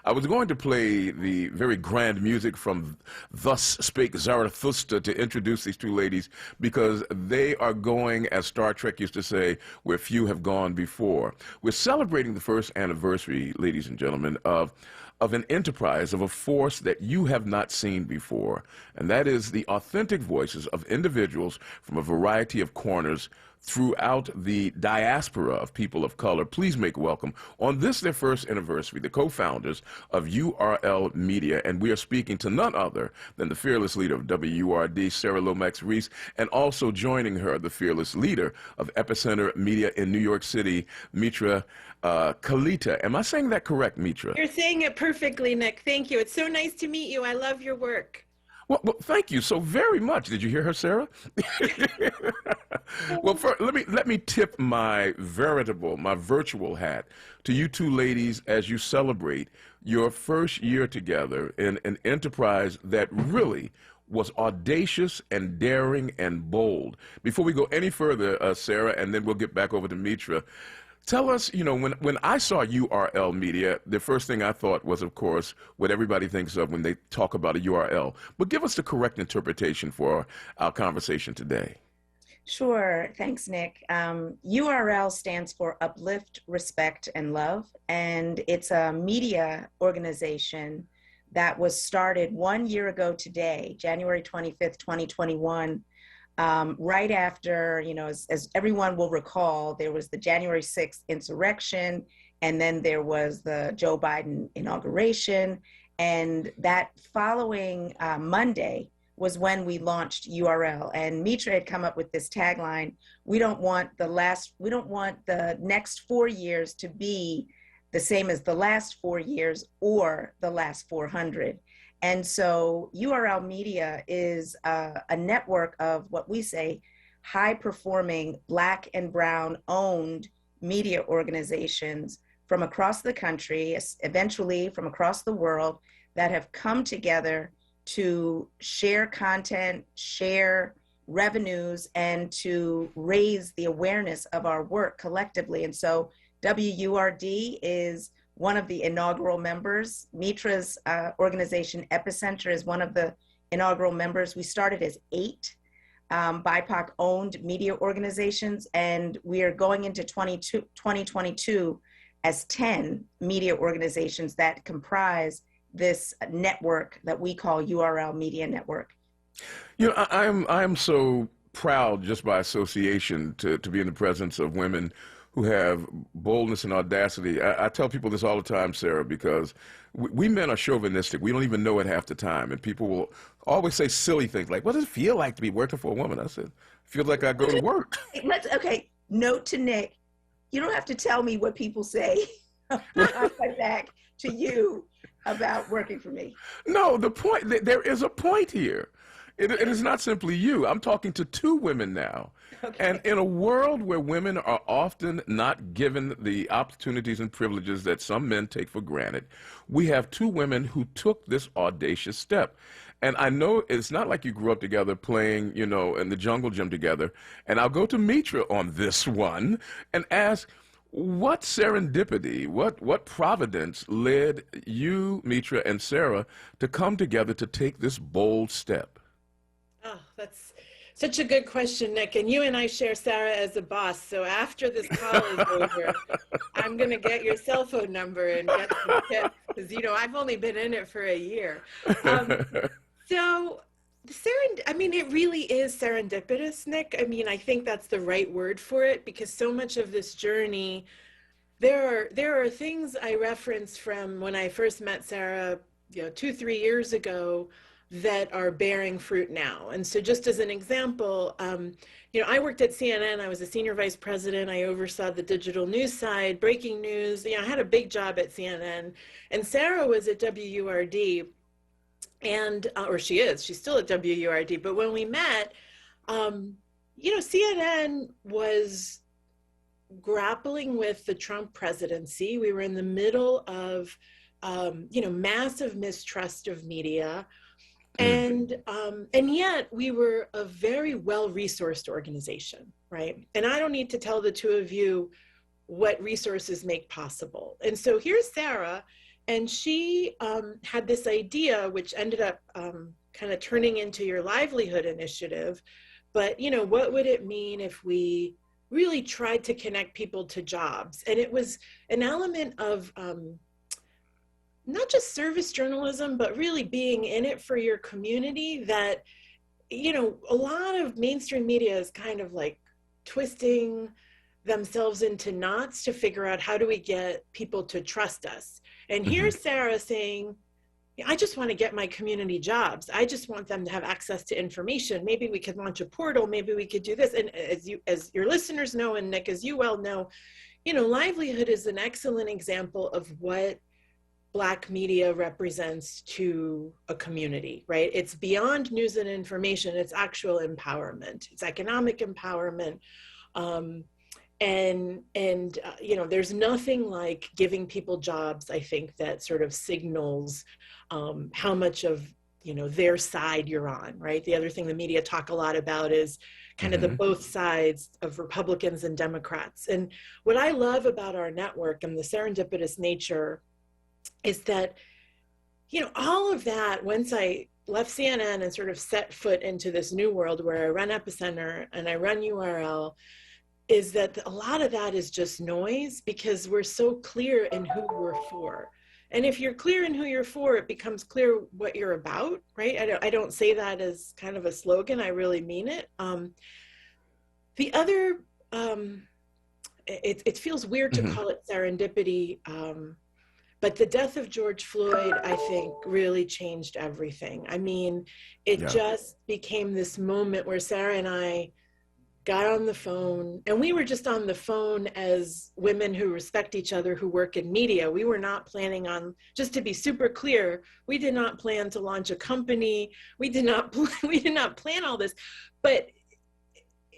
I was going to play the very grand music from Thus Spake Zarathustra to introduce these two ladies because they are going, as Star Trek used to say, where few have gone before. We're celebrating the first anniversary, ladies and gentlemen, of an enterprise, of a force that you have not seen before, and that is the authentic voices of individuals from a variety of corners throughout the diaspora of people of color. Please make welcome, on this, their first anniversary, the co-founders of URL Media, and we are speaking to none other than the fearless leader of WURD, Sarah Lomax Reese, and also joining her, the fearless leader of Epicenter Media in New York City, Mitra Kalita. Am I saying that correct, Mitra? You're saying it perfectly, Nick. Thank you. It's so nice to meet you. I love your work. Well, thank you so very much. Did you hear her, Sarah? Well, first, let me tip my virtual hat to you two ladies as you celebrate your first year together in an enterprise that really was audacious and daring and bold. Before we go any further, Sarah, and then we'll get back over to Mitra, tell us, you know, when I saw URL Media, the first thing I thought was, of course, what everybody thinks of when they talk about a URL. But give us the correct interpretation for our conversation today. Sure. Thanks, Nick. URL stands for Uplift, Respect, and Love, and it's a media organization that was started 1 year ago today, January 25th, 2021, right after, you know, as everyone will recall, there was the January 6th insurrection, and then there was the Joe Biden inauguration, and that following Monday was when we launched URL. And Mitra had come up with this tagline: we don't want the next 4 years to be the same as the last 4 years or the last 400. And so URL Media is a network of what we say high-performing Black and Brown owned media organizations from across the country, eventually from across the world, that have come together to share content, share revenues, and to raise the awareness of our work collectively. And so WURD is one of the inaugural members. Mitra's organization, Epicenter, is one of the inaugural members. We started as 8 BIPOC-owned media organizations, and we are going into 2022 as 10 media organizations that comprise this network that we call URL Media Network. You know, I'm so proud, just by association, to be in the presence of women who have boldness and audacity. I tell people this all the time, Sarah, because we men are chauvinistic. We don't even know it half the time. And people will always say silly things like, what does it feel like to be working for a woman? I said, feels like I go to work. Okay, note to Nick, you don't have to tell me what people say back to you about working for me. No, the point, there is a point here. It is not simply you. I'm talking to 2 women now. Okay. And in a world where women are often not given the opportunities and privileges that some men take for granted, we have 2 women who took this audacious step. And I know it's not like you grew up together playing, you know, in the jungle gym together. And I'll go to Mitra on this one and ask, what serendipity, what providence led you, Mitra, and Sarah to come together to take this bold step? Oh, that's such a good question, Nick. And you and I share Sarah as a boss. So after this call is over, I'm going to get your cell phone number and get some tips, because, you know, I've only been in it for a year. So I mean, it really is serendipitous, Nick. I mean, I think that's the right word for it, because so much of this journey, there are things I reference from when I first met Sarah, you know, 2-3 years ago, that are bearing fruit now. And so just as an example, you know, I worked at CNN. I was a senior vice president. I oversaw the digital news side, breaking news. You know, I had a big job at CNN. And Sarah was at WURD, and, or she's still at WURD. But when we met, you know, CNN was grappling with the Trump presidency. We were in the middle of, you know, massive mistrust of media. And yet we were a very well-resourced organization, right? And I don't need to tell the 2 of you what resources make possible. And so here's Sarah And she had this idea, which ended up kind of turning into your livelihood initiative. But, you know, what would it mean if we really tried to connect people to jobs? And it was an element of not just service journalism, but really being in it for your community that, you know, a lot of mainstream media is kind of like twisting themselves into knots to figure out how do we get people to trust us. And here's Sarah saying, I just want to get my community jobs. I just want them to have access to information. Maybe we could launch a portal. Maybe we could do this. And as your listeners know, and Nick, as you well know, you know, livelihood is an excellent example of what Black media represents to a community, right? It's beyond news and information. It's actual empowerment. It's economic empowerment. You know, there's nothing like giving people jobs, I think, that sort of signals how much of, you know, their side you're on, right? The other thing the media talk a lot about is kind of the both sides of Republicans and Democrats. And what I love about our network and the serendipitous nature is that, you know, all of that, once I left CNN and sort of set foot into this new world where I run Epicenter and I run URL, is that a lot of that is just noise because we're so clear in who we're for. And if you're clear in who you're for, it becomes clear what you're about, right? I don't say that as kind of a slogan, I really mean it. The other, it feels weird to call it serendipity, but the death of George Floyd, I think, really changed everything. I mean, it just became this moment where Sarah and I got on the phone, and we were just on the phone as women who respect each other, who work in media. We were not planning on, just to be super clear, we did not plan to launch a company. We did not plan all this. But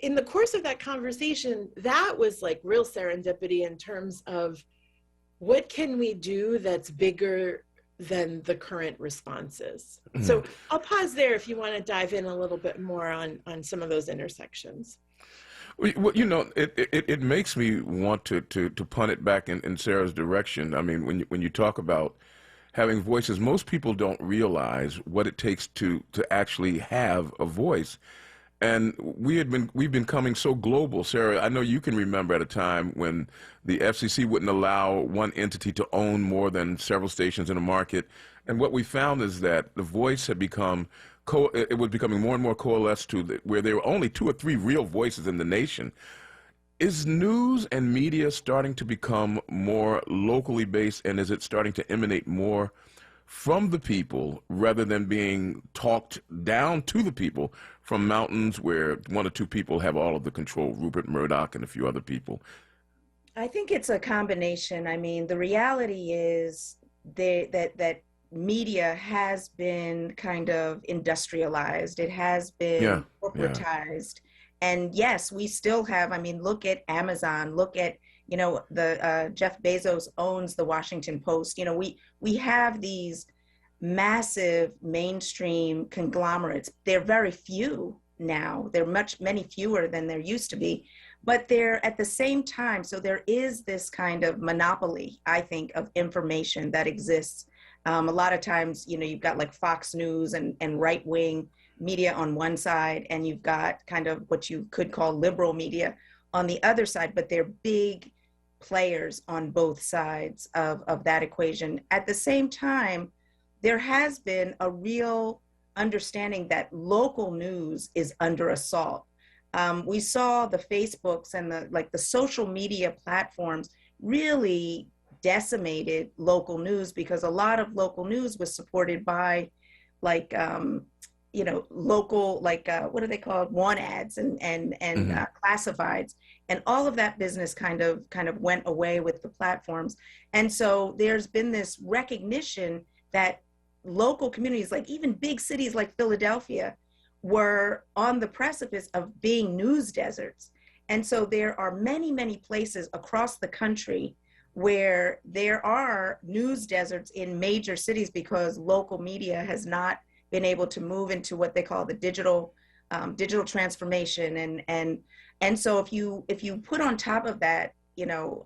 in the course of that conversation, that was like real serendipity in terms of what can we do that's bigger than the current responses. So I'll pause there if you want to dive in a little bit more on some of those intersections. Well, you know, it makes me want to punt it back in Sarah's direction. I mean, when you talk about having voices, most people don't realize what it takes to actually have a voice. And we've been coming so global. Sarah, I know you can remember at a time when the FCC wouldn't allow one entity to own more than several stations in a market. And what we found is that the voice had become, it was becoming more and more coalesced to where there were only 2 or 3 real voices in the nation. Is news and media starting to become more locally based, and is it starting to emanate more from the people rather than being talked down to the people from mountains where 1 or 2 people have all of the control, Rupert Murdoch and a few other people? I think it's a combination. I mean, the reality is that media has been kind of industrialized. It has been corporatized. And yes, we still have, I mean, look at Amazon, look at, you know, the Jeff Bezos owns the Washington Post. You know, we have these massive mainstream conglomerates. They're very few now. They're many fewer than there used to be, but they're at the same time. So there is this kind of monopoly, I think, of information that exists. A lot of times, you know, you've got like Fox News and right-wing media on one side, and you've got kind of what you could call liberal media on the other side, but they're big players on both sides of that equation. At the same time, there has been a real understanding that local news is under assault. We saw the Facebooks and the social media platforms really decimated local news because a lot of local news was supported by you know, local, what are they called? Want ads and classifieds. And all of that business kind of went away with the platforms. And so there's been this recognition that local communities, like even big cities like Philadelphia, were on the precipice of being news deserts. And so there are many, many places across the country where there are news deserts in major cities because local media has not been able to move into what they call the digital transformation. And so if you put on top of that, you know,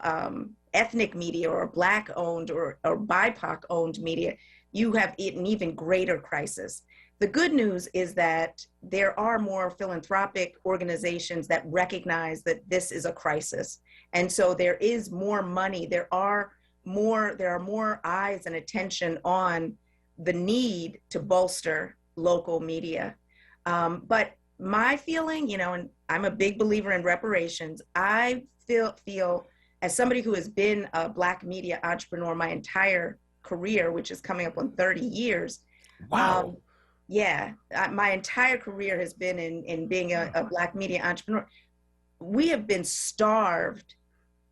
ethnic media or Black owned or BIPOC owned media, you have an even greater crisis. The good news is that there are more philanthropic organizations that recognize that this is a crisis. And so there is more money, there are more eyes and attention on the need to bolster local media. But my feeling, you know, and I'm a big believer in reparations, I feel as somebody who has been a Black media entrepreneur my entire career, which is coming up on 30 years. Wow. My entire career has been in being a Black media entrepreneur. We have been starved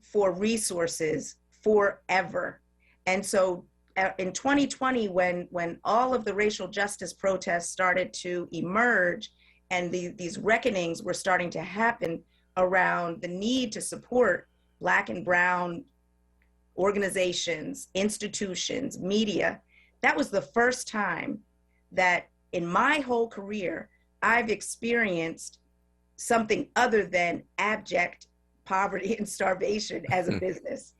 for resources forever. And so in 2020, when all of the racial justice protests started to emerge and these reckonings were starting to happen around the need to support Black and brown organizations, institutions, media, that was the first time that in my whole career, I've experienced something other than abject poverty and starvation as a business.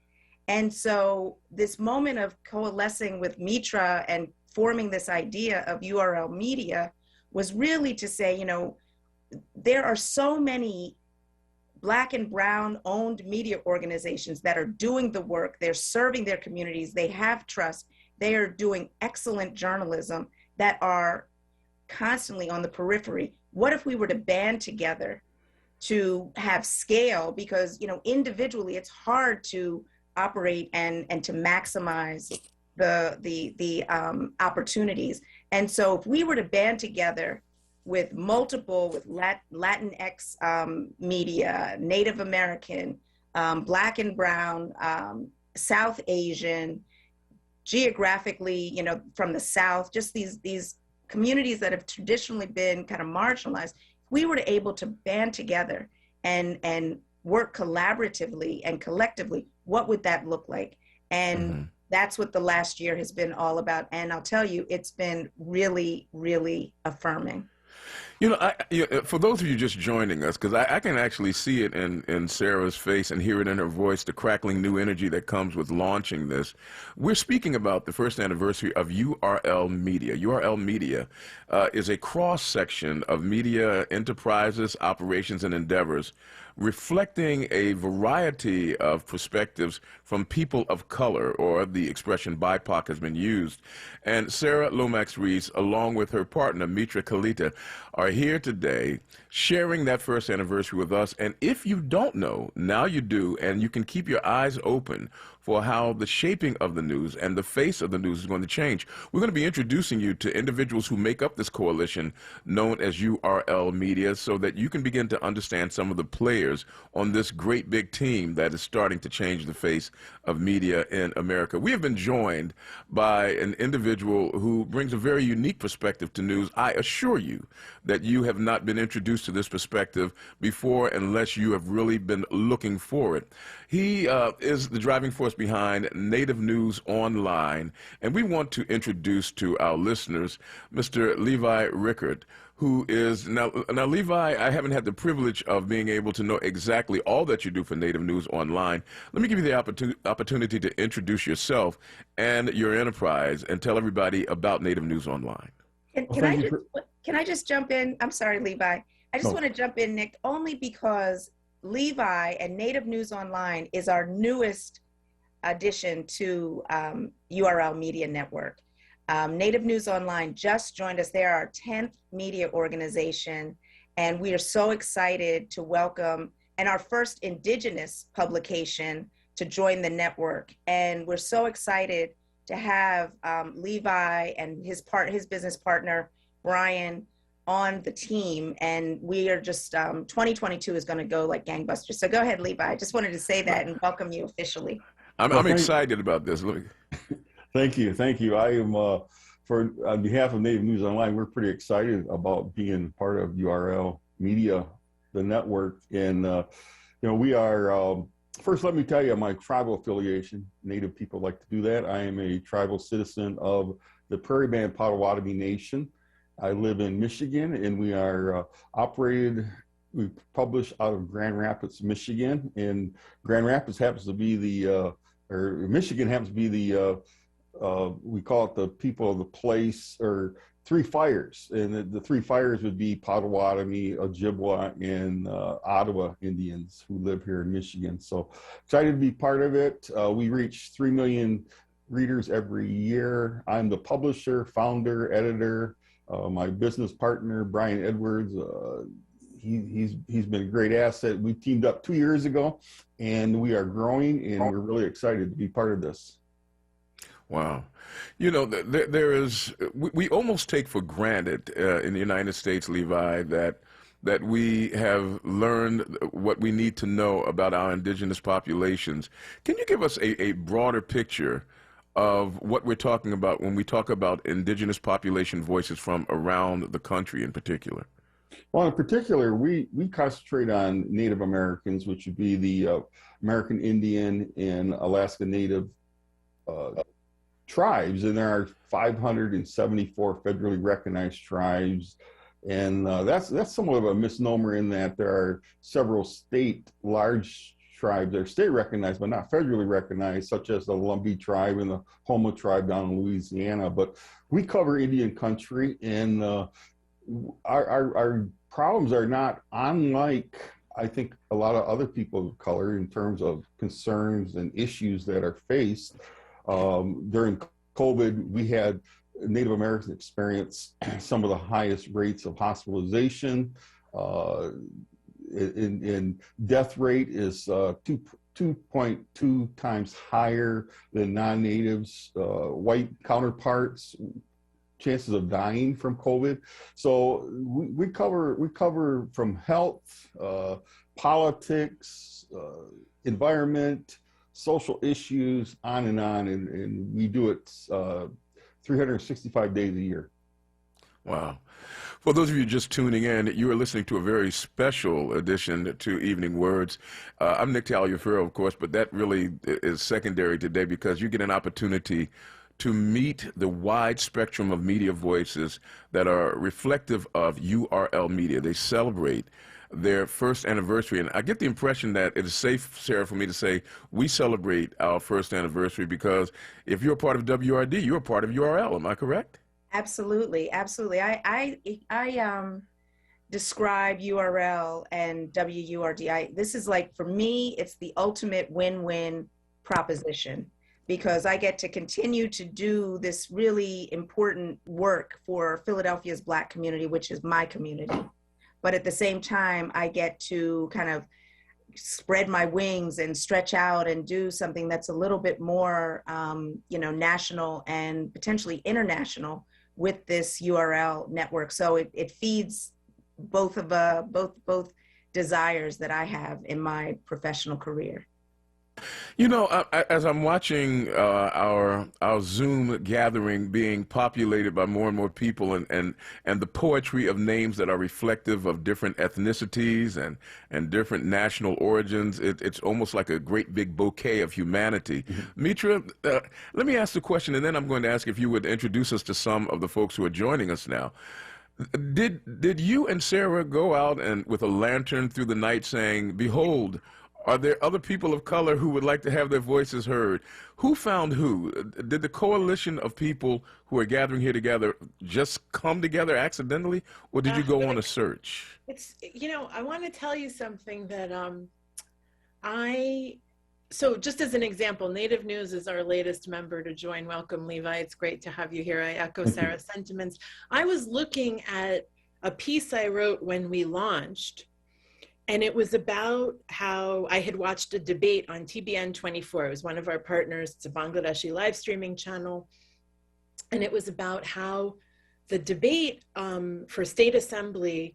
And so this moment of coalescing with Mitra and forming this idea of URL Media was really to say, you know, there are so many Black and brown owned media organizations that are doing the work, they're serving their communities, they have trust, they are doing excellent journalism that are constantly on the periphery. What if we were to band together to have scale? Because, you know, individually it's hard to operate and to maximize the opportunities. And so if we were to band together with Latinx media, Native American, Black and brown, South Asian, geographically, you know, from the South, just these communities that have traditionally been kind of marginalized, if we were to able to band together and work collaboratively and collectively, what would that look like? And that's what the last year has been all about. And I'll tell you, it's been really, really affirming. You know, for those of you just joining us, because I can actually see it in Sarah's face and hear it in her voice, the crackling new energy that comes with launching this. We're speaking about the first anniversary of URL Media. URL Media is a cross-section of media enterprises, operations, and endeavors reflecting a variety of perspectives from people of color, or the expression BIPOC has been used. And Sarah Lomax-Reese, along with her partner, Mitra Kalita, are here today sharing that first anniversary with us. And if you don't know, now you do, and you can keep your eyes open for how the shaping of the news and the face of the news is going to change. We're going to be introducing you to individuals who make up this coalition known as URL Media, so that you can begin to understand some of the players on this great big team that is starting to change the face of media in America. We have been joined by an individual who brings a very unique perspective to news. I assure you that you have not been introduced to this perspective before unless you have really been looking for it. He is the driving force behind Native News Online, and we want to introduce to our listeners Mr. Levi Rickard, who is now Levi, I haven't had the privilege of being able to know exactly all that you do for Native News Online. Let me give you the opportunity to introduce yourself and your enterprise and tell everybody about Native News Online. Can I just jump in? I'm sorry, Levi. I just want to jump in, Nick, only because Levi and Native News Online is our newest addition to URL Media Network. Native News Online just joined us. They're our 10th media organization, and we are so excited to welcome, and our first Indigenous publication to join the network. And we're so excited to have Levi and his business partner, Brian, on the team. And we are just, 2022 is going to go like gangbusters. So go ahead, Levi. I just wanted to say that and welcome you officially. I'm excited about this. Thank you. I am, on behalf of Native News Online, we're pretty excited about being part of URL Media, the network. And, we are, first, let me tell you my tribal affiliation. Native people like to do that. I am a tribal citizen of the Prairie Band Potawatomi Nation. I live in Michigan, and we are we publish out of Grand Rapids, Michigan. And Grand Rapids happens to be the or Michigan happens to be the, we call it the people of the place, or three fires. And the three fires would be Potawatomi, Ojibwa, and Ottawa Indians who live here in Michigan. So excited to be part of it. We reach 3 million readers every year. I'm the publisher, founder, editor. My business partner, Brian Edwards, he's been a great asset. We teamed up 2 years ago, and we are growing, and we're really excited to be part of this. Wow. You know, there is, we almost take for granted in the United States, Levi, that we have learned what we need to know about our indigenous populations. Can you give us a broader picture of what we're talking about when we talk about indigenous population voices from around the country in particular? Well, in particular, we concentrate on Native Americans, which would be the American Indian and Alaska Native tribes, and there are 574 federally recognized tribes, and that's somewhat of a misnomer in that there are several large tribes that are state recognized but not federally recognized, such as the Lumbee tribe and the Houma tribe down in Louisiana. But we cover Indian country, and our problems are not unlike, I think, a lot of other people of color in terms of concerns and issues that are faced. During COVID, we had Native Americans experience some of the highest rates of hospitalization. In death rate is 2.2 times higher than non-natives, white counterparts. Chances of dying from COVID. So we cover from health, politics, environment, social issues, on, and we do it 365 days a year. Wow. For those of you just tuning in, you are listening to a very special edition to Evening Words. I'm Nick Taliaferro, of course, but that really is secondary today because you get an opportunity to meet the wide spectrum of media voices that are reflective of URL Media. They celebrate their first anniversary, and I get the impression that it is safe, Sarah, for me to say we celebrate our first anniversary because if you're a part of WRD, you're a part of URL. Am I correct? Absolutely, absolutely. I describe URL and WURD. This is like, for me, it's the ultimate win-win proposition, because I get to continue to do this really important work for Philadelphia's Black community, which is my community. But at the same time, I get to kind of spread my wings and stretch out and do something that's a little bit more, national and potentially international with this URL network. So it feeds both desires that I have in my professional career. You know, as I'm watching our Zoom gathering being populated by more and more people, and the poetry of names that are reflective of different ethnicities and different national origins, it's almost like a great big bouquet of humanity. Mm-hmm. Mitra, let me ask the question, and then I'm going to ask if you would introduce us to some of the folks who are joining us now. Did you and Sarah go out and with a lantern through the night saying, "Behold, are there other people of color who would like to have their voices heard"? Who found who? Did the coalition of people who are gathering here together just come together accidentally, or did you go on a search? I want to tell you something that so just as an example, Native News is our latest member to join. Welcome, Levi. It's great to have you here. I echo Sarah's sentiments. I was looking at a piece I wrote when we launched, and it was about how I had watched a debate on TBN 24. It was one of our partners. It's a Bangladeshi live streaming channel. And it was about how the debate for state assembly,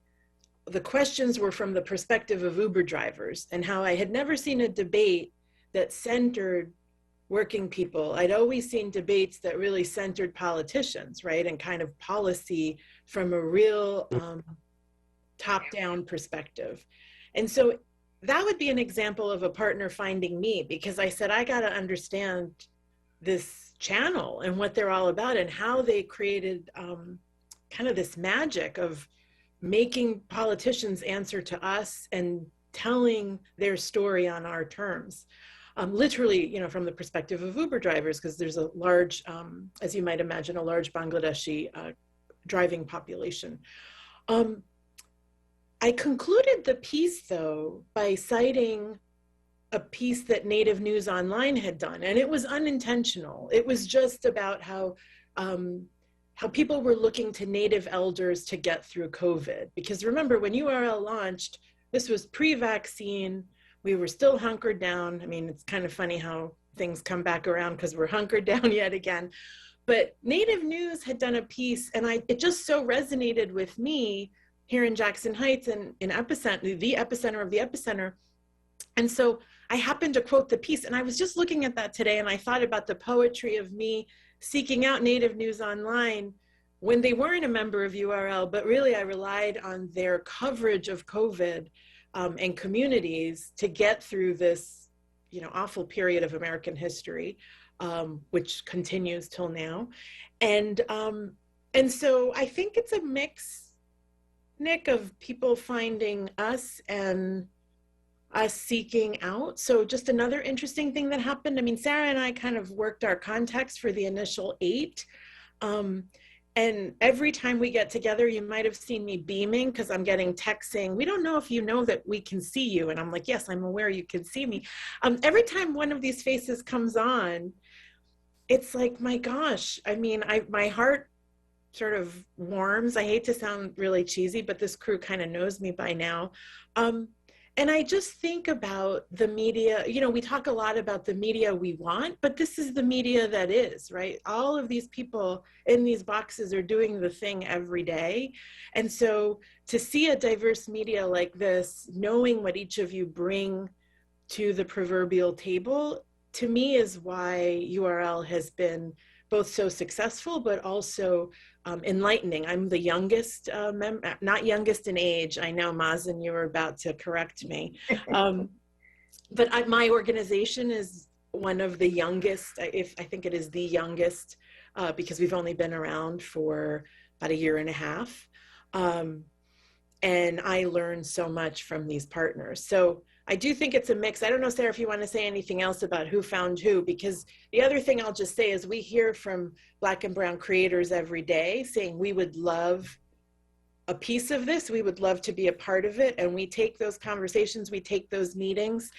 the questions were from the perspective of Uber drivers, and how I had never seen a debate that centered working people. I'd always seen debates that really centered politicians, right? And kind of policy from a real top-down perspective. And so that would be an example of a partner finding me, because I said, I got to understand this channel and what they're all about and how they created kind of this magic of making politicians answer to us and telling their story on our terms. literally, you know, from the perspective of Uber drivers, because there's a large, as you might imagine, a large Bangladeshi driving population. I concluded the piece, though, by citing a piece that Native News Online had done, and it was unintentional. It was just about how people were looking to Native elders to get through COVID. Because remember, when URL launched, this was pre-vaccine. We were still hunkered down. I mean, it's kind of funny how things come back around because we're hunkered down yet again. But Native News had done a piece, and it just so resonated with me here in Jackson Heights and in epicenter, the epicenter of the epicenter. And so I happened to quote the piece, and I was just looking at that today, and I thought about the poetry of me seeking out Native News Online when they weren't a member of URL, but really I relied on their coverage of COVID and communities to get through this, you know, awful period of American history, which continues till now. And so I think it's a mix, Nick, of people finding us and us seeking out. So just another interesting thing that happened. I mean, Sarah and I kind of worked our context for the initial 8. And every time we get together, you might have seen me beaming because I'm getting texts saying, we don't know if you know that we can see you. And I'm like, yes, I'm aware you can see me. Every time one of these faces comes on, it's like, my gosh, I mean, my heart sort of warms. I hate to sound really cheesy, but this crew kind of knows me by now. And I just think about the media, you know, we talk a lot about the media we want, but this is the media that is, right? All of these people in these boxes are doing the thing every day. And so to see a diverse media like this, knowing what each of you bring to the proverbial table, to me is why URL has been both so successful, but also enlightening. I'm the youngest member, not youngest in age. I know, Mazen, you were about to correct me. But my organization is one of the youngest, I think it is the youngest, because we've only been around for about 1.5 years. And I learned so much from these partners. So I do think it's a mix. I don't know, Sarah, if you want to say anything else about who found who, because the other thing I'll just say is we hear from Black and Brown creators every day saying we would love a piece of this. We would love to be a part of it. And we take those conversations, we take those meetings.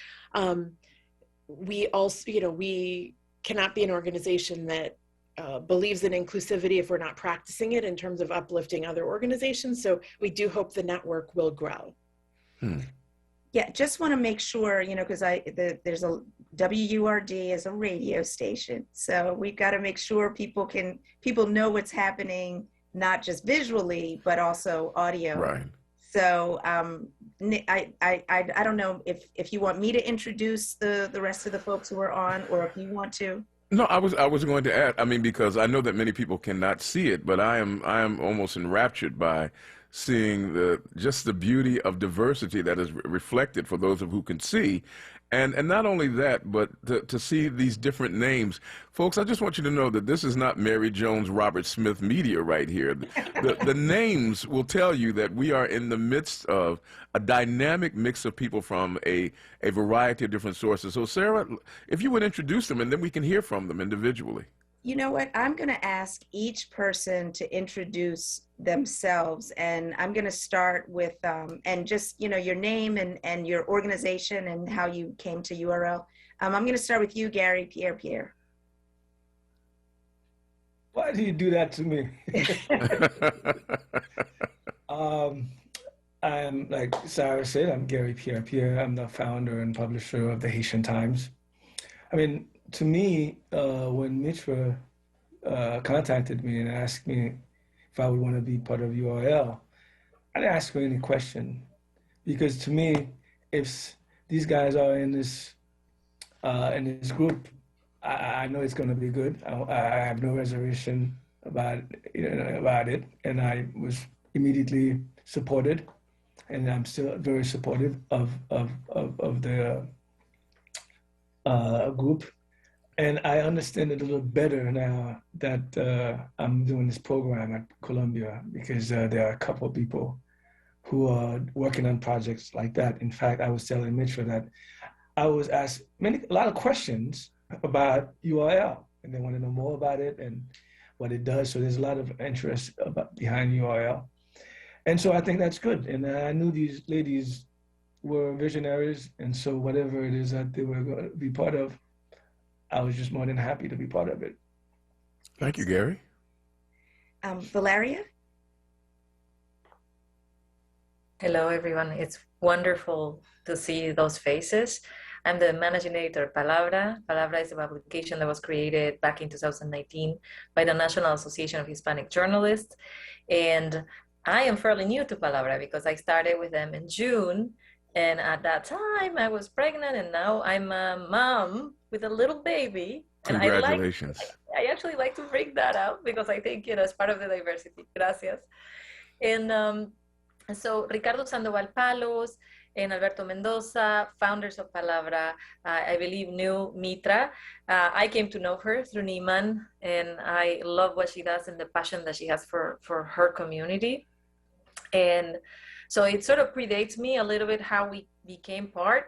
We also, you know, we cannot be an organization that believes in inclusivity if we're not practicing it in terms of uplifting other organizations. So we do hope the network will grow. Yeah, just want to make sure, you know, because there's a WURD is a radio station, so we've got to make sure people know what's happening, not just visually but also audio. Right. So I don't know if you want me to introduce the rest of the folks who are on, or if you want to. No, I was going to add. I mean, because I know that many people cannot see it, but I am almost enraptured by seeing just the beauty of diversity that is reflected for those of who can see. And not only that, but to see these different names. Folks, I just want you to know that this is not Mary Jones, Robert Smith media right here. The names will tell you that we are in the midst of a dynamic mix of people from a variety of different sources. So Sarah, if you would introduce them, and then we can hear from them individually. You know what? I'm going to ask each person to introduce themselves, and I'm going to start with, and just, you know, your name and your organization and how you came to URL. I'm going to start with you, Gary Pierre. Why do you do that to me? I'm, like Sarah said, I'm Gary Pierre. I'm the founder and publisher of the Haitian Times. I mean, to me, when Mitra contacted me and asked me if I would want to be part of URL, I didn't ask her any question, because to me, if these guys are in this group, I know it's going to be good. I have no reservation about it, and I was immediately supported, and I'm still very supportive of the group. And I understand it a little better now that I'm doing this program at Columbia, because there are a couple of people who are working on projects like that. In fact, I was telling Mitra that I was asked a lot of questions about URL, and they want to know more about it and what it does. So there's a lot of interest behind URL. And so I think that's good. And I knew these ladies were visionaries. And so whatever it is that they were going to be part of, I was just more than happy to be part of it. Thank you, Gary. Valeria? Hello, everyone. It's wonderful to see those faces. I'm the managing editor of Palabra. Palabra is a publication that was created back in 2019 by the National Association of Hispanic Journalists. And I am fairly new to Palabra because I started with them in June. And at that time, I was pregnant, and now I'm a mom with a little baby. Congratulations. And I actually like to bring that up because I think, it's part of the diversity. Gracias. And so Ricardo Sandoval Palos and Alberto Mendoza, founders of Palabra, I believe knew Mitra. I came to know her through Niman, and I love what she does and the passion that she has for her community. And so it sort of predates me a little bit how we became part.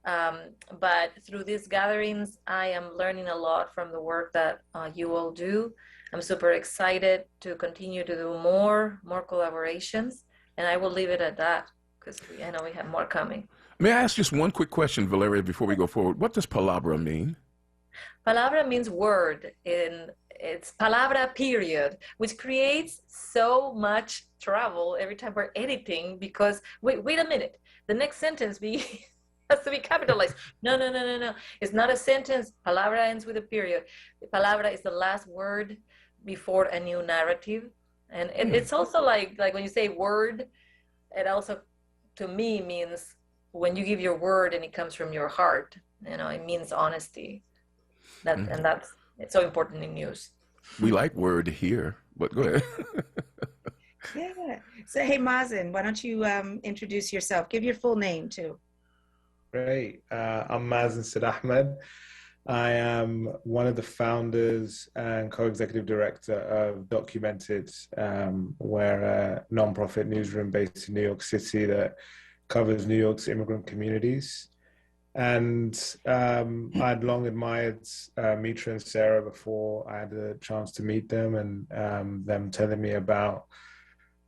But through these gatherings, I am learning a lot from the work that you all do. I'm super excited to continue to do more collaborations, and I will leave it at that because I know we have more coming. May I ask just one quick question, Valeria, before we go forward? What does palabra mean? Palabra means word, and it's palabra period, which creates so much trouble every time we're editing because, wait a minute, the next sentence has to be capitalized. No. It's not a sentence. Palabra ends with a period. Palabra is the last word before a new narrative. And it's also like when you say word, it also, to me, means when you give your word and it comes from your heart, it means honesty. And that's, it's so important in news. We like word here, but go ahead. Yeah. So, hey, Mazen, why don't you introduce yourself? Give your full name, too. Great. I'm Mazen Sid Ahmed. I am one of the founders and co-executive director of Documented. We're a nonprofit newsroom based in New York City that covers New York's immigrant communities. And I'd long admired Mitra and Sarah before I had a chance to meet them, and them telling me about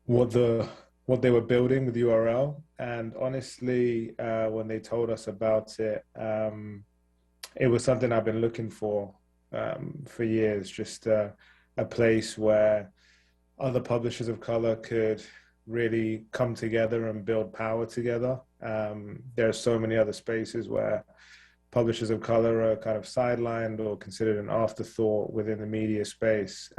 what they were building with URL. And honestly, when they told us about it, it was something I've been looking for years, just a place where other publishers of color could really come together and build power together. There are so many other spaces where publishers of color are kind of sidelined or considered an afterthought within the media space.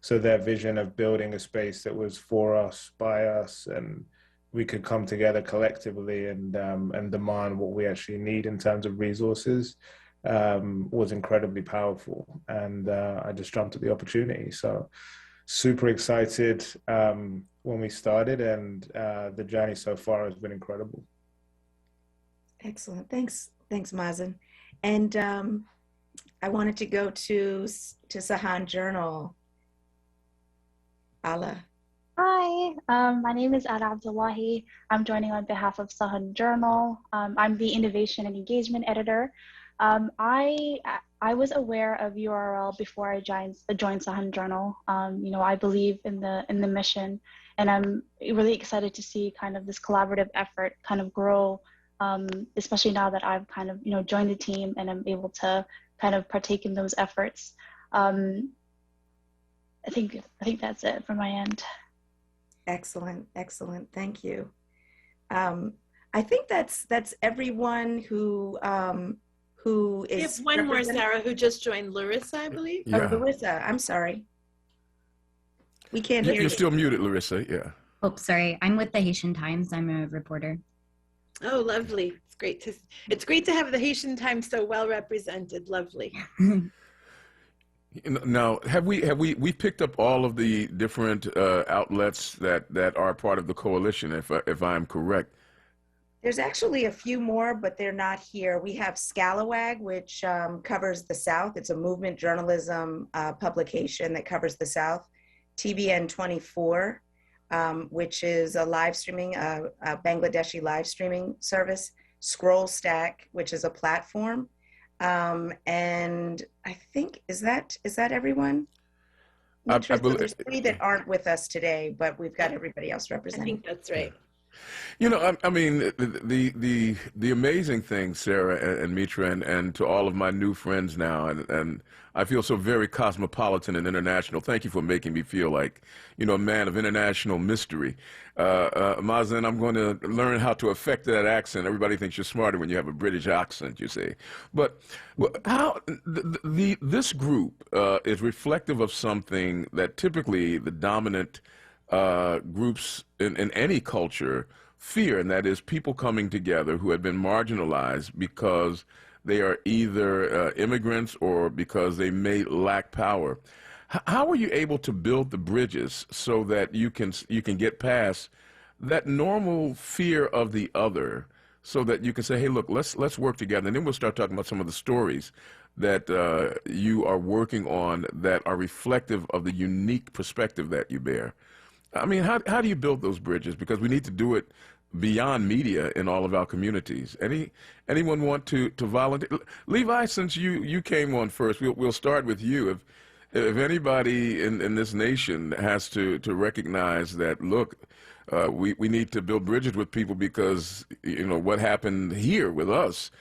So their vision of building a space that was for us, by us, and we could come together collectively and demand what we actually need in terms of resources was incredibly powerful. And I just jumped at the opportunity. So super excited when we started, and the journey so far has been incredible. Excellent. Thanks, Mazen. And I wanted to go to Sahan Journal. Ala. Hi, my name is Ada Abdullahi. I'm joining on behalf of Sahan Journal. I'm the Innovation and Engagement Editor. I was aware of URL before I joined Sahan Journal. I believe in the mission, and I'm really excited to see kind of this collaborative effort kind of grow, especially now that I've kind of joined the team and I'm able to kind of partake in those efforts. I think that's it from my end. Excellent. Thank you. I think that's everyone who is. We have one more, Sarah, who just joined, Larissa, I believe. Yeah. Oh, Larissa, I'm sorry. We can't hear you. You're still muted, Larissa. Yeah. Oh, sorry. I'm with the Haitian Times. I'm a reporter. Oh, lovely. It's great to have the Haitian Times so well represented. Lovely. Now, have we picked up all of the different outlets that are part of the coalition, if I'm correct? There's actually a few more, but they're not here. We have Scalawag, which covers the South. It's a movement journalism publication that covers the South. TBN 24, which is a live streaming, a Bangladeshi live streaming service. Scroll Stack, which is a platform. And I think, is that everyone? So there's 3 that aren't with us today, but we've got everybody else I represented. think that's right. You know, I mean, the amazing thing, Sarah and Mitra, and to all of my new friends now, and I feel so very cosmopolitan and international. Thank you for making me feel like, you know, a man of international mystery. Mazen, I'm going to learn how to affect that accent. Everybody thinks you're smarter when you have a British accent, you see. But how this group is reflective of something that typically the dominant groups in any culture fear, and that is people coming together who have been marginalized because they are either immigrants or because they may lack power. How are you able to build the bridges so that you can get past that normal fear of the other, so that you can say, hey, look, let's work together, and then we'll start talking about some of the stories that you are working on that are reflective of the unique perspective that you bear. I mean, how do you build those bridges? Because we need to do it beyond media in all of our communities. Anyone want to volunteer? Levi, since you came on first, we'll start with you. If anybody in this nation has to recognize that, look, we need to build bridges with people because, you know, what happened here with us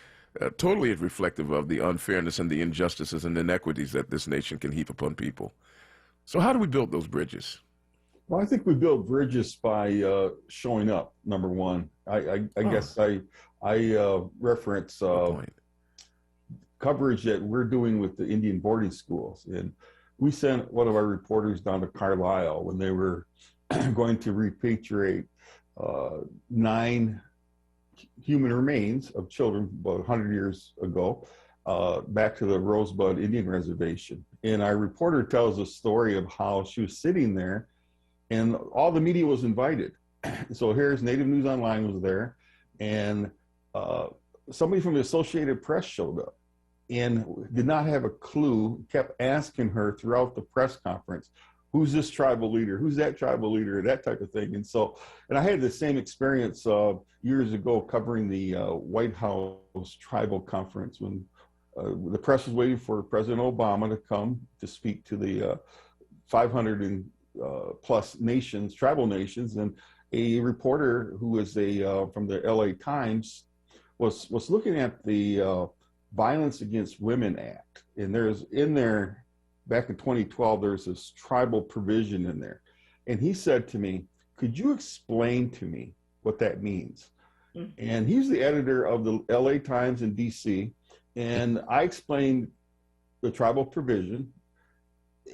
totally is reflective of the unfairness and the injustices and inequities that this nation can heap upon people. So how do we build those bridges? Well, I think we build bridges by showing up. Number one, I guess I reference coverage that we're doing with the Indian boarding schools, and we sent one of our reporters down to Carlisle when they were going to repatriate 9 human remains of children about 100 years ago back to the Rosebud Indian Reservation. And our reporter tells a story of how she was sitting there, and all the media was invited. So here's Native News Online was there, and somebody from the Associated Press showed up and did not have a clue, kept asking her throughout the press conference, who's this tribal leader? Who's that tribal leader? That type of thing. And so, and I had the same experience years ago covering the White House Tribal Conference when the press was waiting for President Obama to come to speak to the 500 and plus nations, tribal nations, and a reporter who was from the LA Times was looking at the Violence Against Women Act, and there's in there back in 2012 there's this tribal provision in there, and he said to me, "Could you explain to me what that means?" Mm-hmm. And he's the editor of the LA Times in DC, and I explained the tribal provision,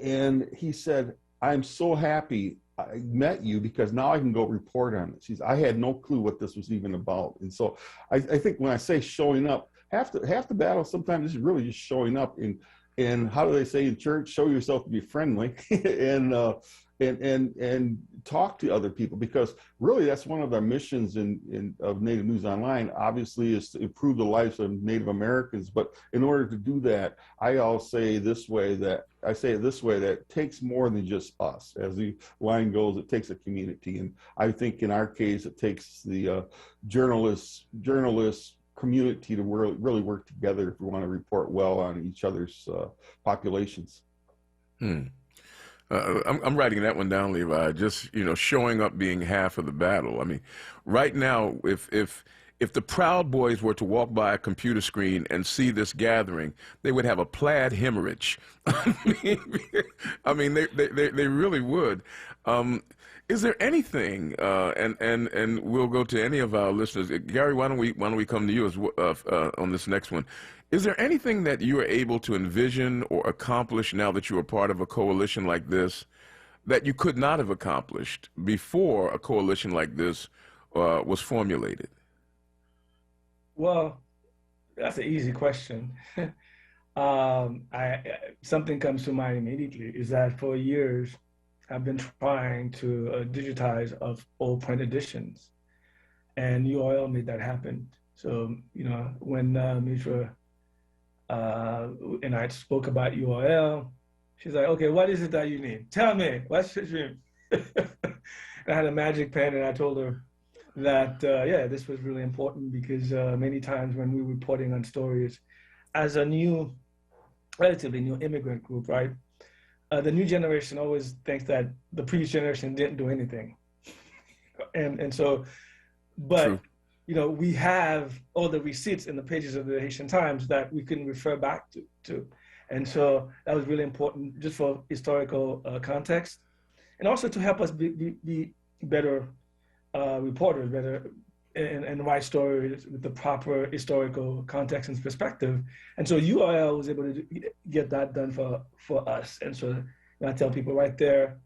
and he said, "I'm so happy I met you because now I can go report on this." I had no clue what this was even about. And so I think when I say showing up, half the battle sometimes is really just showing up and how do they say in church, show yourself to be friendly and talk to other people, because really that's one of our missions of Native News Online, obviously, is to improve the lives of Native Americans. But in order to do that, I say it this way, that it takes more than just us. As the line goes, it takes a community. And I think in our case, it takes the journalists community to really work together if we want to report well on each other's populations. I'm writing that one down, Levi. Just, you know, showing up being half of the battle. I mean, right now, if the Proud Boys were to walk by a computer screen and see this gathering, they would have a plaid hemorrhage. I mean, they really would. Is there anything, and we'll go to any of our listeners. Gary, why don't we come to you on this next one? Is there anything that you are able to envision or accomplish now that you are part of a coalition like this that you could not have accomplished before a coalition like this was formulated? Well, that's an easy question. Something comes to mind immediately is that for years, I've been trying to digitize of old print editions, and URL made that happen. So, you know, when Mitra and I spoke about URL, she's like, "Okay, what is it that you need? Tell me, what's your dream?" I had a magic pen, and I told her, that, yeah, this was really important because many times when we were reporting on stories as a new, relatively new immigrant group, right? The new generation always thinks that the previous generation didn't do anything. And so, but, True. you know, we have all the receipts in the pages of the Haitian Times that we can refer back to. And so that was really important just for historical context, and also to help us be better reporters, better and write stories with the proper historical context and perspective. And so URL was able to get that done for us. And so I tell people right there,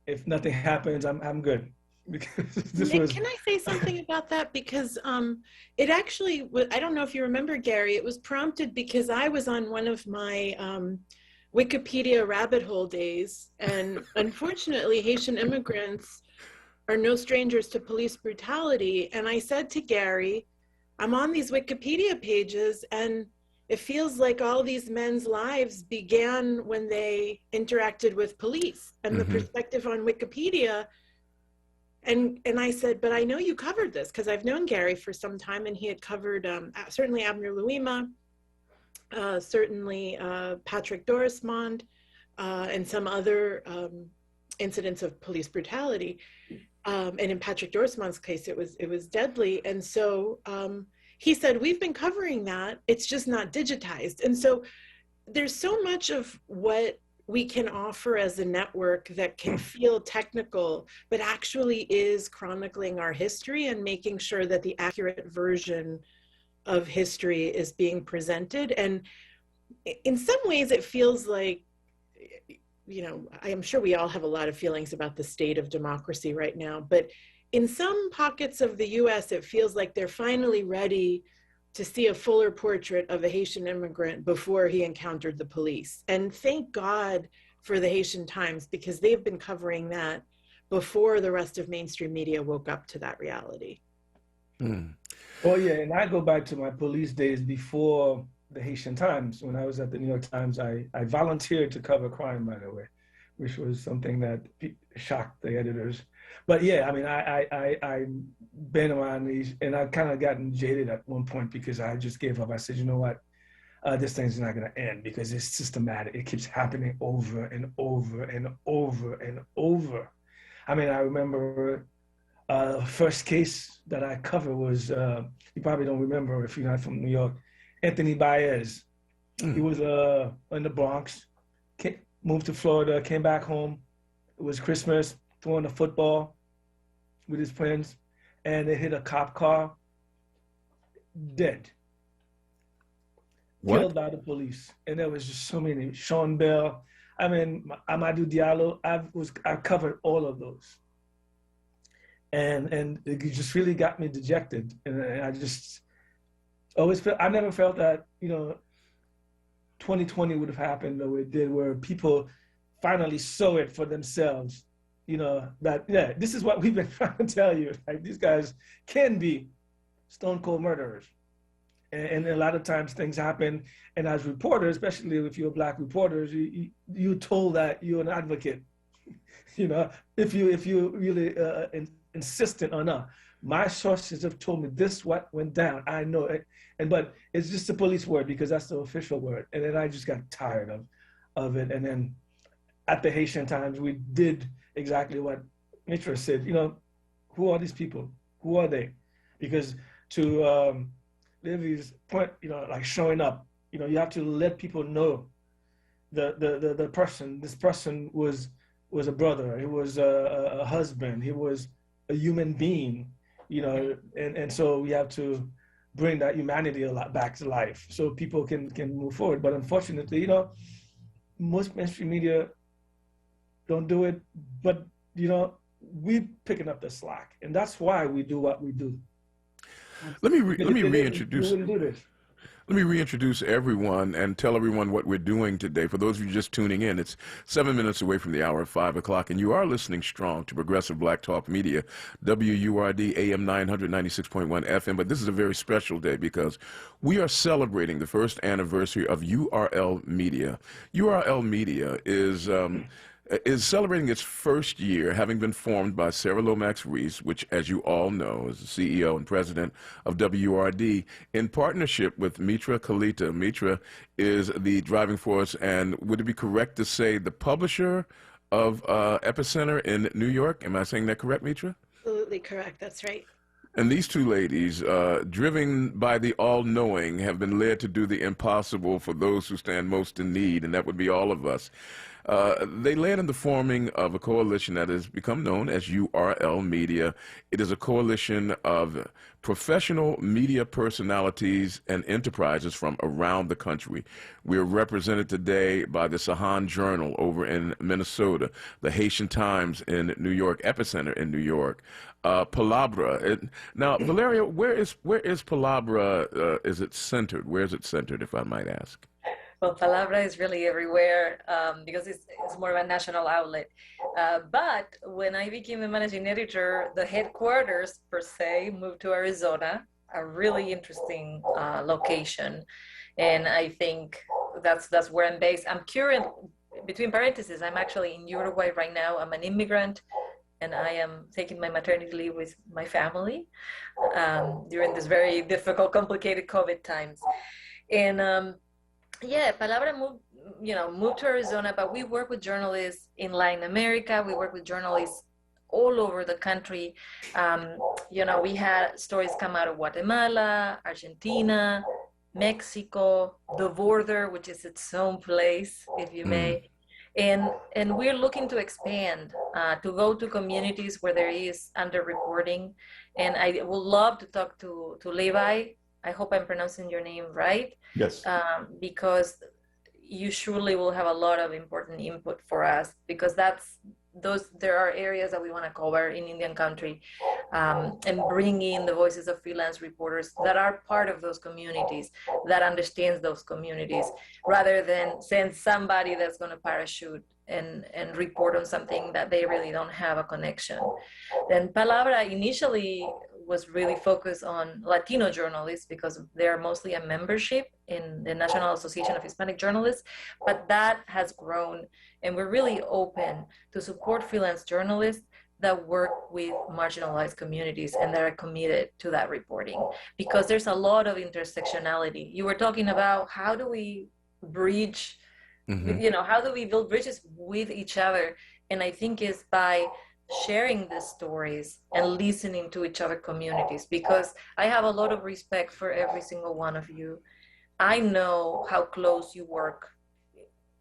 if nothing happens, I'm good. Because this Nick, was... Can I say something about that? Because it actually, I don't know if you remember, Gary, it was prompted because I was on one of my Wikipedia rabbit hole days. And unfortunately, Haitian immigrants are no strangers to police brutality. And I said to Gary, I'm on these Wikipedia pages and it feels like all these men's lives began when they interacted with police, and the perspective on Wikipedia. And I said, but I know you covered this because I've known Gary for some time, and he had covered certainly Abner Louima, certainly Patrick Dorismond, and some other incidents of police brutality. And in Patrick Dorismond's case, it was deadly. And so he said, we've been covering that. It's just not digitized. And so there's so much of what we can offer as a network that can feel technical, but actually is chronicling our history and making sure that the accurate version of history is being presented. And in some ways it feels like, you know, I am sure we all have a lot of feelings about the state of democracy right now, but in some pockets of the US, it feels like they're finally ready to see a fuller portrait of a Haitian immigrant before he encountered the police. And thank God for the Haitian Times, because they've been covering that before the rest of mainstream media woke up to that reality. Oh yeah, and I go back to my police days before the Haitian Times. When I was at the New York Times, I volunteered to cover crime, by the way, which was something that shocked the editors. But yeah, I mean, I've been around these, and I kind of gotten jaded at one point because I just gave up. I said, you know what, this thing's not going to end because it's systematic. It keeps happening over and over and over and over. I mean, I remember first case that I covered was, you probably don't remember if you're not from New York, Anthony Baez. He was in the Bronx, moved to Florida, came back home. It was Christmas, throwing a football with his friends, and they hit a cop car, dead. What? Killed by the police. And there was just so many. Sean Bell, I mean, Amadou Diallo, I covered all of those. And it just really got me dejected. And I just always felt, I never felt that, you know, 2020 would have happened the way it did, where people finally saw it for themselves. You know, that, yeah, this is what we've been trying to tell you. Like, these guys can be stone cold murderers. And a lot of times things happen. And as reporters, especially if you're Black reporters, you're told that you're an advocate. You know, if you really insistent on, my sources have told me this what went down. I know it. But it's just the police word because that's the official word. And then I just got tired of it. And then at the Haitian Times, we did exactly what Mitra said. You know, who are these people? Who are they? Because to Livy's point, you know, like showing up, you know, you have to let people know the person. This person was a brother. He was a husband. He was a human being, you know, and so we have to bring that humanity a lot back to life so people can move forward. But unfortunately, you know, most mainstream media don't do it, but, you know, we're picking up the slack, and that's why we do what we do. Let me reintroduce. Let me reintroduce everyone and tell everyone what we're doing today. For those of you just tuning in, it's 7 minutes away from the hour of 5 o'clock, and you are listening strong to Progressive Black Talk Media, WURD AM 996.1 FM. But this is a very special day because we are celebrating the first anniversary of URL Media. URL Media is is celebrating its first year, having been formed by Sarah Lomax Reese, which, as you all know, is the CEO and president of WRD, in partnership with Mitra Kalita. Mitra is the driving force, and would it be correct to say the publisher of Epicenter in New York? Am I saying that correct, Mitra? Absolutely correct. That's right. And these two ladies, driven by the all-knowing, have been led to do the impossible for those who stand most in need, and that would be all of us. They led in the forming of a coalition that has become known as URL Media. It is a coalition of professional media personalities and enterprises from around the country. We are represented today by the Sahan Journal over in Minnesota, the Haitian Times in New York, Epicenter in New York, Palabra. Now, Valeria, where is Palabra? Is it centered? Where is it centered, if I might ask? Well, Palabra is really everywhere because it's more of a national outlet. But when I became the managing editor, the headquarters, per se, moved to Arizona, a really interesting location. And I think that's where I'm based. I'm current, between parentheses, I'm actually in Uruguay right now. I'm an immigrant, and I am taking my maternity leave with my family during this very difficult, complicated COVID times. And yeah, Palabra moved to Arizona, but we work with journalists in Latin America. We work with journalists all over the country. We had stories come out of Guatemala, Argentina, Mexico, the border, which is its own place, if you may. And we're looking to expand, to go to communities where there is underreporting. And I would love to talk to Levi. I hope I'm pronouncing your name right. Yes. Because you surely will have a lot of important input for us, because there are areas that we want to cover in Indian country, and bring in the voices of freelance reporters that are part of those communities, that understands those communities, rather than send somebody that's going to parachute and report on something that they really don't have a connection. Then Palabra initially was really focused on Latino journalists because they're mostly a membership in the National Association of Hispanic Journalists, but that has grown, and we're really open to support freelance journalists that work with marginalized communities and that are committed to that reporting, because there's a lot of intersectionality. You were talking about how do we bridge, how do we build bridges with each other? And I think it's by sharing the stories and listening to each other communities, because I have a lot of respect for every single one of you. I know how close you work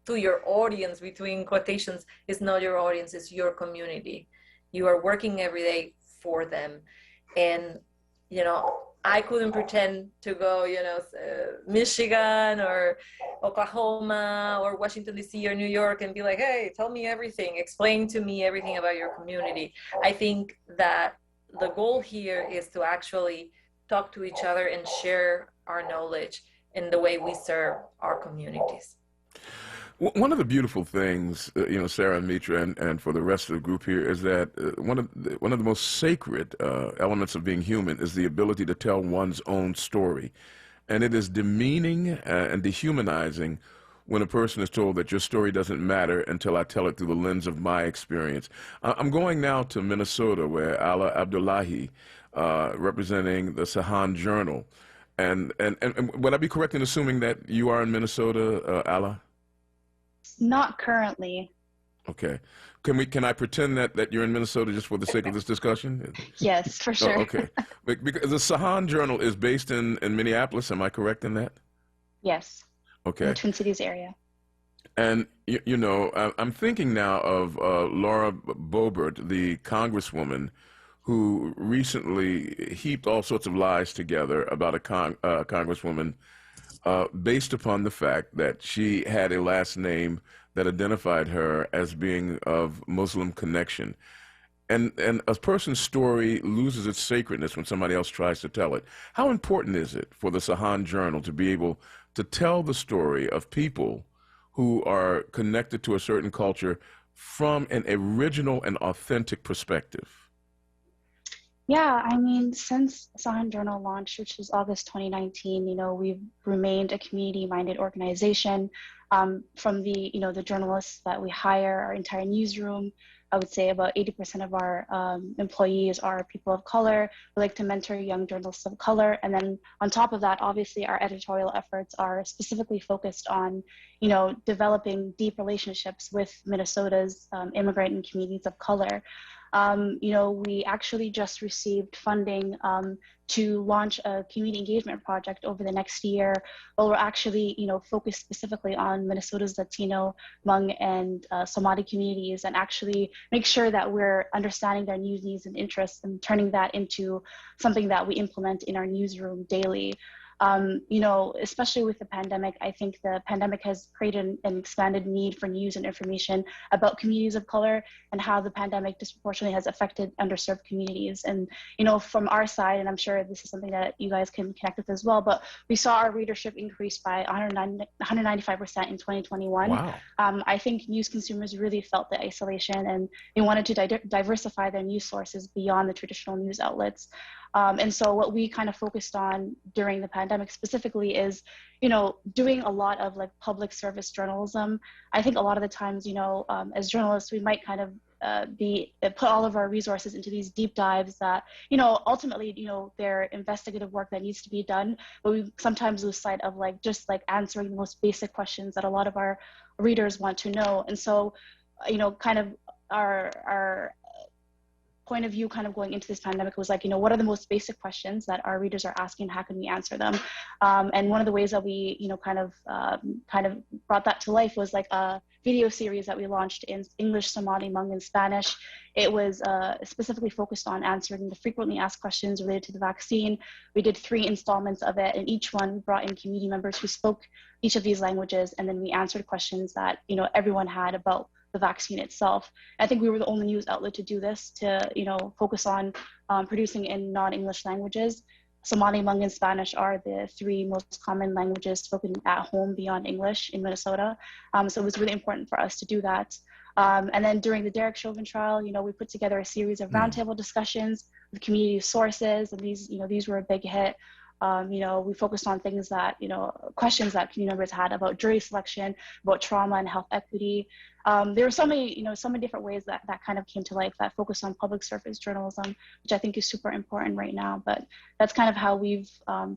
to your audience, between quotations. It's not your audience, it's your community. You are working every day for them. And, I couldn't pretend to go, Michigan or Oklahoma or Washington, D.C. or New York and be like, hey, tell me everything, explain to me everything about your community. I think that the goal here is to actually talk to each other and share our knowledge in the way we serve our communities. One of the beautiful things, Sarah and Mitra, and for the rest of the group here, is that one of the most sacred elements of being human is the ability to tell one's own story. And it is demeaning and dehumanizing when a person is told that your story doesn't matter until I tell it through the lens of my experience. I'm going now to Minnesota, where Ala Abdullahi, representing the Sahan Journal. And would I be correct in assuming that you are in Minnesota, Ala? Not currently. Okay. Can I pretend that you're in Minnesota just for the sake of this discussion? Yes, for sure. Oh, okay. Because the Sahan Journal is based in Minneapolis. Am I correct in that? Yes. Okay. In the Twin Cities area. And, I'm thinking now of Laura Boebert, the congresswoman who recently heaped all sorts of lies together about a congresswoman based upon the fact that she had a last name that identified her as being of Muslim connection. And a person's story loses its sacredness when somebody else tries to tell it. How important is it for the Sahan Journal to be able to tell the story of people who are connected to a certain culture from an original and authentic perspective? Yeah, I mean, since Sahan Journal launched, which was August 2019, we've remained a community-minded organization. From the journalists that we hire, our entire newsroom, I would say about 80% of our employees are people of color. We like to mentor young journalists of color. And then on top of that, obviously, our editorial efforts are specifically focused on, developing deep relationships with Minnesota's immigrant and communities of color. We actually just received funding to launch a community engagement project over the next year, where we're actually, focused specifically on Minnesota's Latino, Hmong, and Somali communities, and actually make sure that we're understanding their needs and interests and turning that into something that we implement in our newsroom daily. Especially with the pandemic, I think the pandemic has created an expanded need for news and information about communities of color and how the pandemic disproportionately has affected underserved communities. And, from our side, and I'm sure this is something that you guys can connect with as well, but we saw our readership increase by 195% in 2021. Wow. I think news consumers really felt the isolation, and they wanted to diversify their news sources beyond the traditional news outlets. And so what we kind of focused on during the pandemic specifically is, doing a lot of like public service journalism. I think a lot of the times, as journalists, we might kind of put all of our resources into these deep dives that, ultimately, they're investigative work that needs to be done, but we sometimes lose sight of just answering the most basic questions that a lot of our readers want to know. And so, kind of our point of view kind of going into this pandemic was what are the most basic questions that our readers are asking? How can we answer them? And one of the ways that we, kind of brought that to life was a video series that we launched in English, Somali, Hmong, and Spanish. It was specifically focused on answering the frequently asked questions related to the vaccine. We did 3 installments of it, and each one we brought in community members who spoke each of these languages, and then we answered questions that, everyone had about the vaccine itself. I think we were the only news outlet to do this, to focus on producing in non-English languages. Somali, Hmong, and Spanish are the 3 most common languages spoken at home beyond English in Minnesota. So it was really important for us to do that. And then during the Derek Chauvin trial, we put together a series of roundtable discussions with community sources, and these were a big hit. We focused on things that, questions that community members had about jury selection, about trauma and health equity. There were so many different ways that kind of came to life that focused on public service journalism, which I think is super important right now. But that's kind of how we've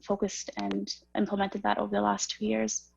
focused and implemented that over the last 2 years.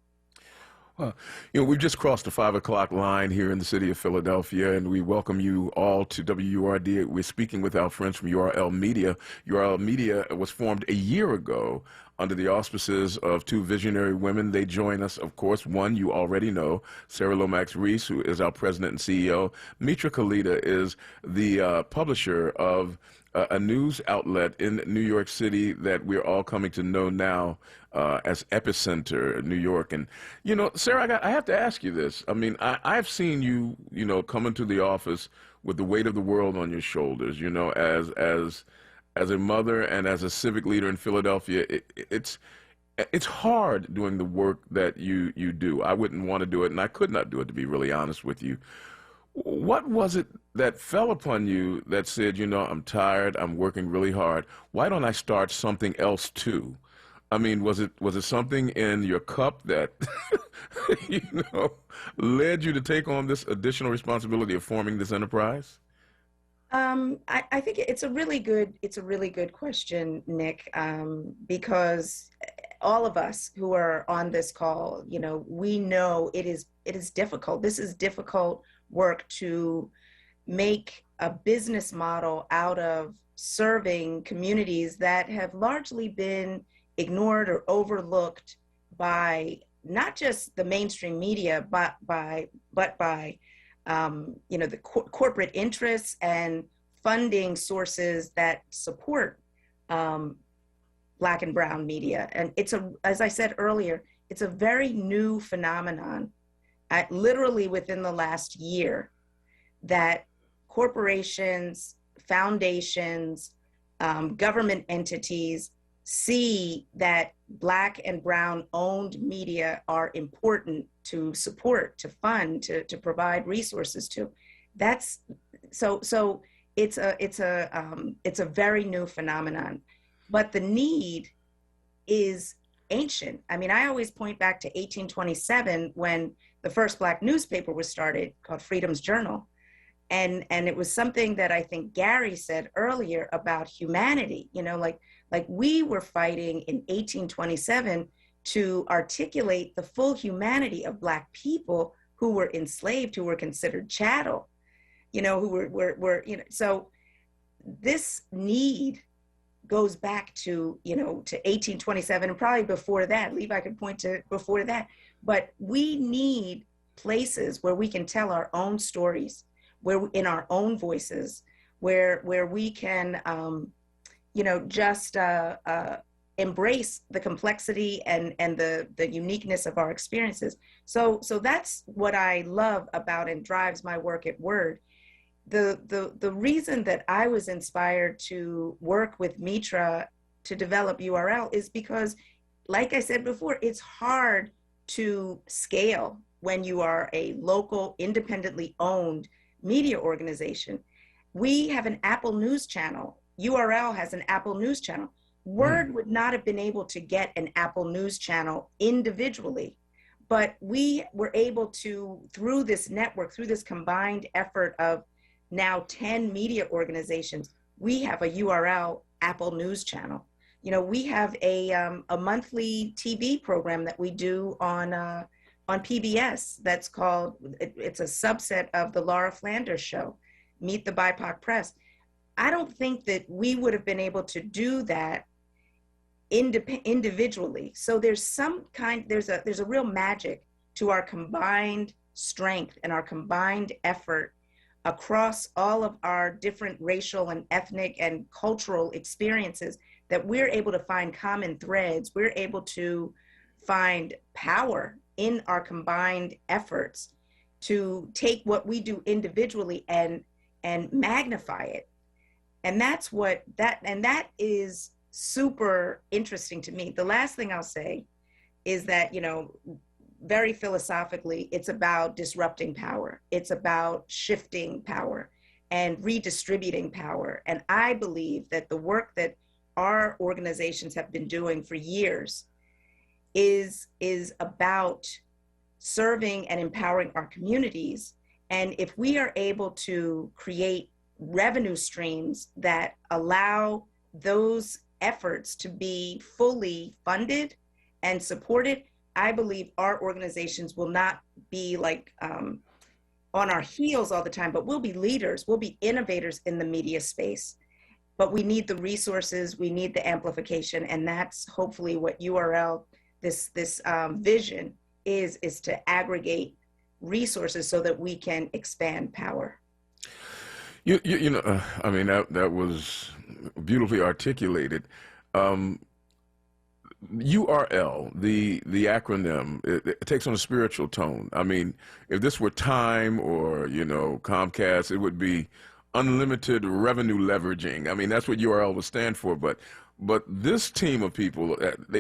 Well, we've just crossed the 5 o'clock line here in the city of Philadelphia, and we welcome you all to WURD. We're speaking with our friends from URL Media. URL Media was formed a year ago under the auspices of 2 visionary women. They join us, of course. One you already know, Sarah Lomax-Reese, who is our president and CEO. Mitra Kalita is the publisher of a news outlet in New York City that we're all coming to know now as Epicenter, New York. And, Sarah, I have to ask you this. I mean, I've seen you, come into the office with the weight of the world on your shoulders, as a mother and as a civic leader in Philadelphia. It's hard doing the work that you do. I wouldn't want to do it, and I could not do it, to be really honest with you. What was it that fell upon you that said, I'm tired, I'm working really hard, why don't I start something else too? I mean, was it something in your cup that, led you to take on this additional responsibility of forming this enterprise? I think it's a really good question, Nick, because all of us who are on this call, we know it is difficult. This is difficult work to make a business model out of serving communities that have largely been ignored or overlooked by not just the mainstream media, but by the corporate interests and funding sources that support Black and Brown media. And as I said earlier, it's a very new phenomenon, literally within the last year, that corporations, foundations, government entities see that Black and Brown owned media are important to support, to fund, to provide resources to. So it's a very new phenomenon, but the need is ancient. I mean, I always point back to 1827 when the first Black newspaper was started called Freedom's Journal. And it was something that I think Gary said earlier about humanity, you know, like we were fighting in 1827 to articulate the full humanity of Black people who were enslaved, who were considered chattel, you know, who were you know, so this need goes back to, you know, to 1827 and probably before that. Levi could point to before that, but we need places where we can tell our own stories, where in our own voices, where we can, you know, just embrace the complexity and the uniqueness of our experiences. So that's what I love about and drives my work at WURD. The reason that I was inspired to work with Mitra to develop URL is because, like I said before, it's hard to scale when you are a local, independently owned media organization. We have an Apple News channel. URL has an Apple News channel. WURD would not have been able to get an Apple News channel individually, but we were able to, through this network, through this combined effort of now 10 media organizations, we have a URL Apple News channel. You know, we have a monthly TV program that we do on PBS that's called, it's a subset of the Laura Flanders show, Meet the BIPOC Press. I don't think that we would have been able to do that individually. So there's some kind, there's a real magic to our combined strength and our combined effort across all of our different racial and ethnic and cultural experiences, that we're able to find common threads. We're able to find power in our combined efforts to take what we do individually and magnify it. And that's what that is super interesting to me. The last thing I'll say is that, you know, very philosophically, it's about disrupting power. It's about shifting power and redistributing power. And I believe that the work that our organizations have been doing for years is about serving and empowering our communities. And if we are able to create revenue streams that allow those efforts to be fully funded and supported, I believe our organizations will not be like on our heels all the time, but we'll be leaders, we'll be innovators in the media space. But we need the resources, we need the amplification, and that's hopefully what URL, this vision is to aggregate resources so that we can expand power. You know, I mean, that was beautifully articulated. URL, the acronym, it takes on a spiritual tone. I mean, if this were Time or, you know, Comcast, it would be unlimited revenue leveraging. I mean, that's what URL would stand for. But this team of people,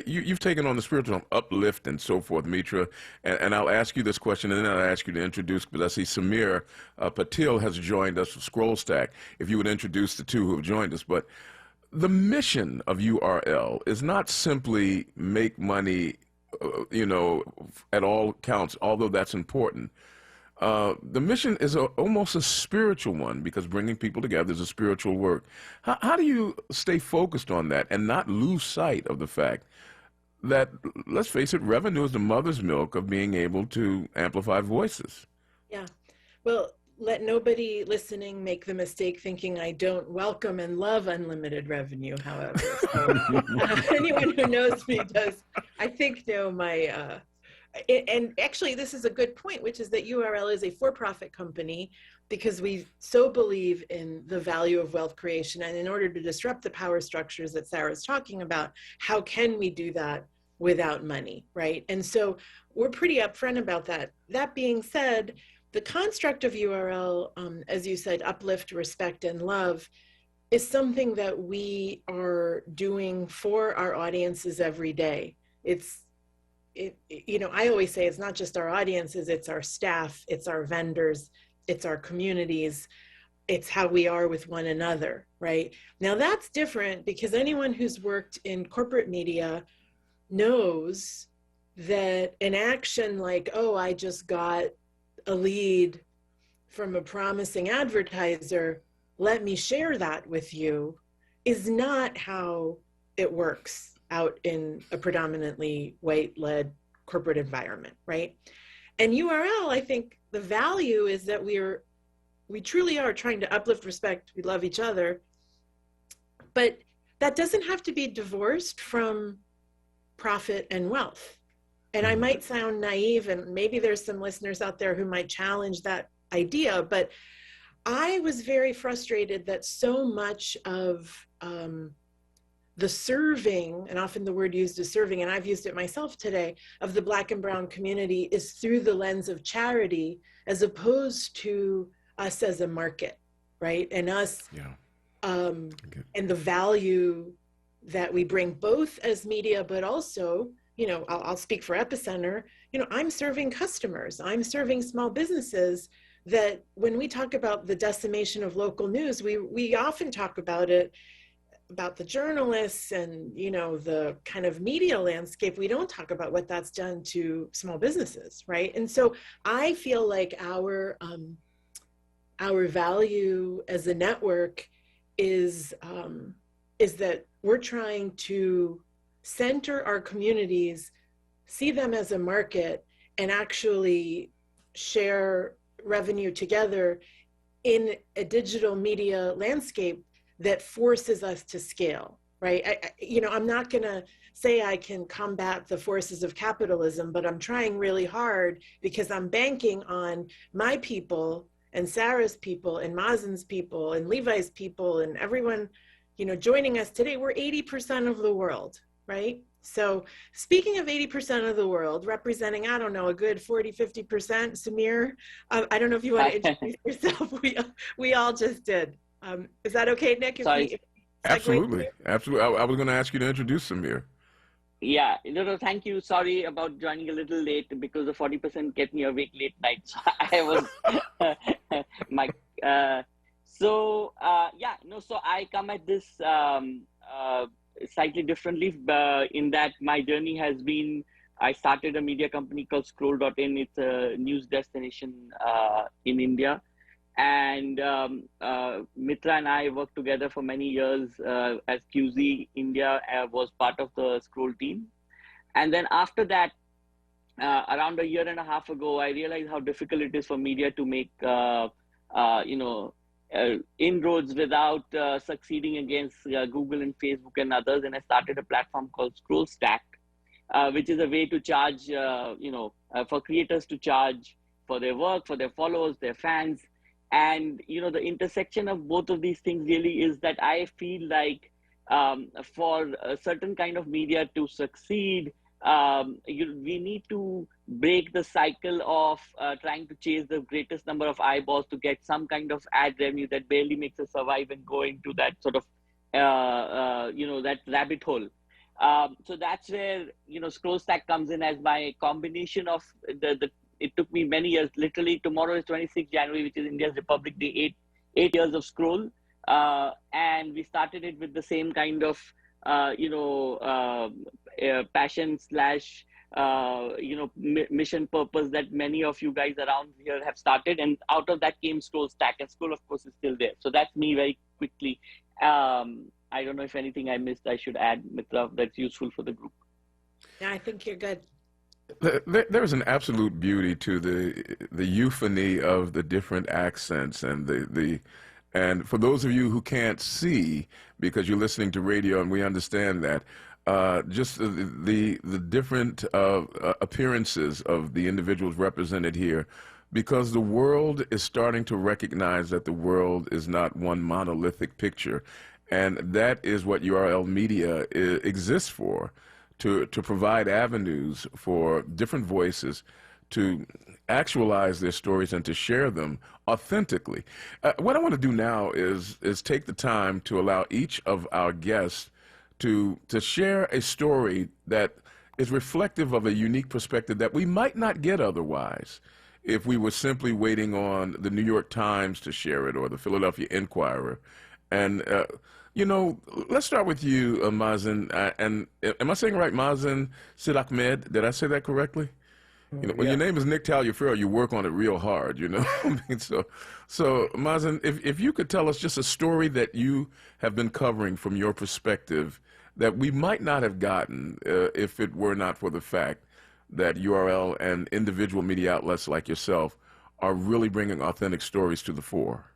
you've taken on the spiritual uplift and so forth, Mitra. And I'll ask you this question, and then I'll ask you to introduce, because I see Samir Patil has joined us from Scrollstack. If you would introduce the two who have joined us. But the mission of URL is not simply make money, you know, at all counts, although that's important. The mission is almost a spiritual one, because bringing people together is a spiritual work. How do you stay focused on that and not lose sight of the fact that, let's face it, revenue is the mother's milk of being able to amplify voices? Yeah. Well, let nobody listening make the mistake thinking I don't welcome and love unlimited revenue, however. So, anyone who knows me does, I think, know my... and actually, this is a good point, which is that URL is a for-profit company because we so believe in the value of wealth creation. And in order to disrupt the power structures that Sarah's talking about, how can we do that without money, right? And so we're pretty upfront about that. That being said, the construct of URL, as you said, uplift, respect, and love, is something that we are doing for our audiences every day. You know, I always say it's not just our audiences, it's our staff, it's our vendors, it's our communities. it's how we are with one another, right? Now that's different because anyone who's worked in corporate media knows that an action like, oh, I just got a lead from a promising advertiser, let me share that with you, is not how it works out in a predominantly white-led corporate environment, right? And URL, I think the value is that we truly are trying to uplift, respect, we love each other, but that doesn't have to be divorced from profit and wealth. And I might sound naive, and maybe there's some listeners out there who might challenge that idea, but I was very frustrated that so much of the serving, and often the word used is serving, and I've used it myself today, of the Black and Brown community is through the lens of charity as opposed to us as a market, right? And us, and the value that we bring both as media, but also, you know, I'll speak for Epicenter, you know, I'm serving customers, I'm serving small businesses that when we talk about the decimation of local news, we often talk about it, about the journalists and, you know, the kind of media landscape. We don't talk about what that's done to small businesses, right? And so I feel like our value as a network is that we're trying to center our communities, see them as a market, and actually share revenue together in a digital media landscape that forces us to scale, right? I'm not gonna say I can combat the forces of capitalism, but I'm trying really hard because I'm banking on my people and Sarah's people and Mazen's people and Levi's people and everyone, you know, joining us today. We're 80% of the world, right? So speaking of 80% of the world, representing, I don't know, a good 40, 50%, Samir, I don't know if you want to introduce yourself. We all just did. Is that okay, Nick? Absolutely. Absolutely. I was going to ask you to introduce Samir. Yeah, no, thank you. Sorry about joining a little late because the 40% kept me awake late night. So I was, so I come at this slightly differently in that my journey has been, I started a media company called Scroll.in. It's a news destination in India. And Mitra and I worked together for many years as QZ India was part of the Scroll team. And then after that, around a year and a half ago, I realized how difficult it is for media to make, inroads without succeeding against Google and Facebook and others. And I started a platform called Scroll Stack, which is a way to charge, for creators to charge for their work, for their followers, their fans. And, you know, the intersection of both of these things really is that I feel like for a certain kind of media to succeed, we need to break the cycle of trying to chase the greatest number of eyeballs to get some kind of ad revenue that barely makes us survive and go into that sort of, that rabbit hole. So that's where, Scroll Stack comes in as my combination of it took me many years, literally tomorrow is 26th January, which is India's Republic Day, 8 years of Scroll. And we started it with the same kind of, passion / mission purpose that many of you guys around here have started. And out of that came Scroll Stack, and Scroll, of course, is still there. So that's me very quickly. I don't know if anything I missed, I should add, Mitra, that's useful for the group. Yeah, I think you're good. There's an absolute beauty to the euphony of the different accents and and for those of you who can't see because you're listening to radio, and we understand that, just the different appearances of the individuals represented here, because the world is starting to recognize that the world is not one monolithic picture, and that is what URL Media exists for. To provide avenues for different voices to actualize their stories and to share them authentically. What I want to do now is take the time to allow each of our guests to share a story that is reflective of a unique perspective that we might not get otherwise if we were simply waiting on the New York Times to share it or the Philadelphia Inquirer. And, let's start with you, Mazen. And am I saying right, Mazen Sid Ahmed? Did I say that correctly? When your name is Nick Taliaferro, you work on it real hard, I mean, so Mazen, if you could tell us just a story that you have been covering from your perspective that we might not have gotten if it were not for the fact that URL and individual media outlets like yourself are really bringing authentic stories to the fore.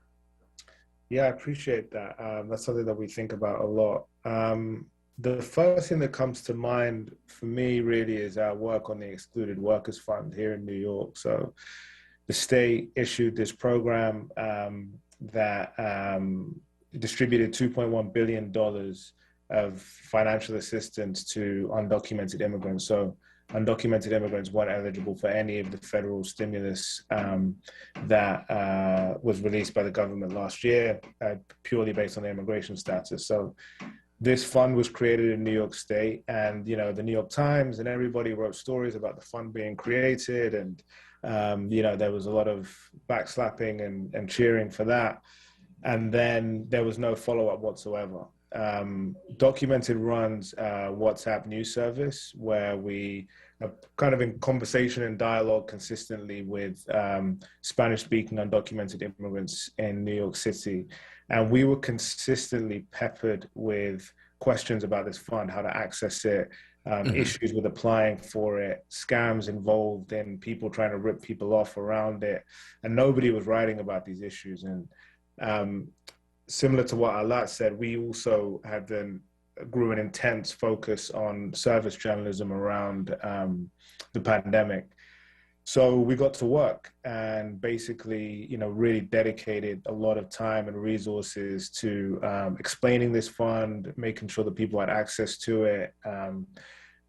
Yeah, I appreciate that. That's something that we think about a lot. The first thing that comes to mind for me really is our work on the Excluded Workers Fund here in New York. So the state issued this program that distributed $2.1 billion of financial assistance to undocumented immigrants. So undocumented immigrants weren't eligible for any of the federal stimulus that was released by the government last year, purely based on their immigration status. So this fund was created in New York State, and the New York Times and everybody wrote stories about the fund being created, and there was a lot of backslapping and cheering for that. And then there was no follow-up whatsoever. Documented runs a WhatsApp news service where we are kind of in conversation and dialogue consistently with Spanish-speaking undocumented immigrants in New York City. And we were consistently peppered with questions about this fund, how to access it, issues with applying for it, scams involved in people trying to rip people off around it. And nobody was writing about these issues. And similar to what Alat said, we also grew an intense focus on service journalism around the pandemic. So we got to work and basically, really dedicated a lot of time and resources to explaining this fund, making sure that people had access to it,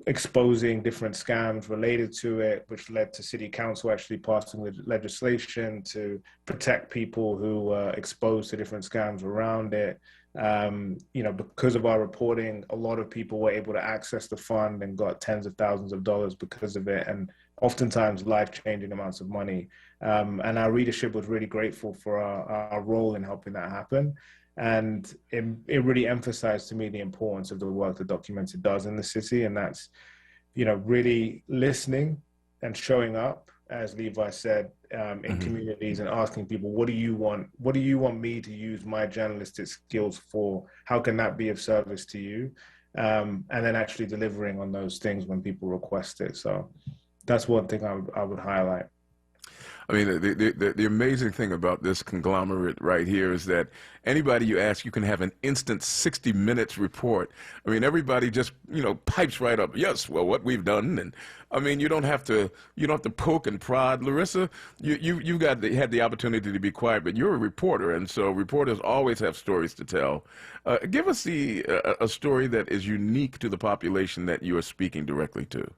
exposing different scams related to it, which led to City Council actually passing legislation to protect people who were exposed to different scams around it. Because of our reporting, a lot of people were able to access the fund and got tens of thousands of dollars because of it, and oftentimes life-changing amounts of money. And our readership was really grateful for our role in helping that happen. And it really emphasized to me the importance of the work that Documented does in the city. And that's, really listening and showing up, as Levi said, in communities and asking people, what do you want? What do you want me to use my journalistic skills for? How can that be of service to you? And then actually delivering on those things when people request it. So that's one thing I would highlight. I mean, the amazing thing about this conglomerate right here is that anybody you ask, you can have an instant 60 minutes report. I mean, everybody just, pipes right up. Yes, well, what we've done. And I mean, you don't have to poke and prod. Larissa, you had the opportunity to be quiet, but you're a reporter. And so reporters always have stories to tell. Give us a story that is unique to the population that you are speaking directly to.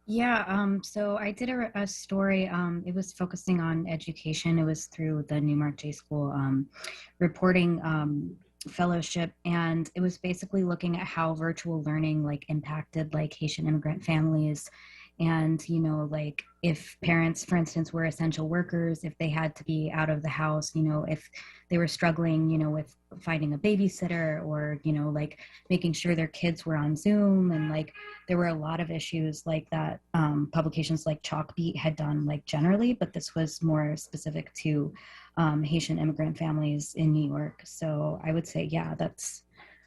Yeah, so I did a story, it was focusing on education. It was through the Newmark J School reporting fellowship, and it was basically looking at how virtual learning impacted Haitian immigrant families. And, if parents, for instance, were essential workers, if they had to be out of the house, if they were struggling, with finding a babysitter or, making sure their kids were on Zoom. And there were a lot of issues like that publications like Chalkbeat had done generally, but this was more specific to Haitian immigrant families in New York. So I would say, yeah, that's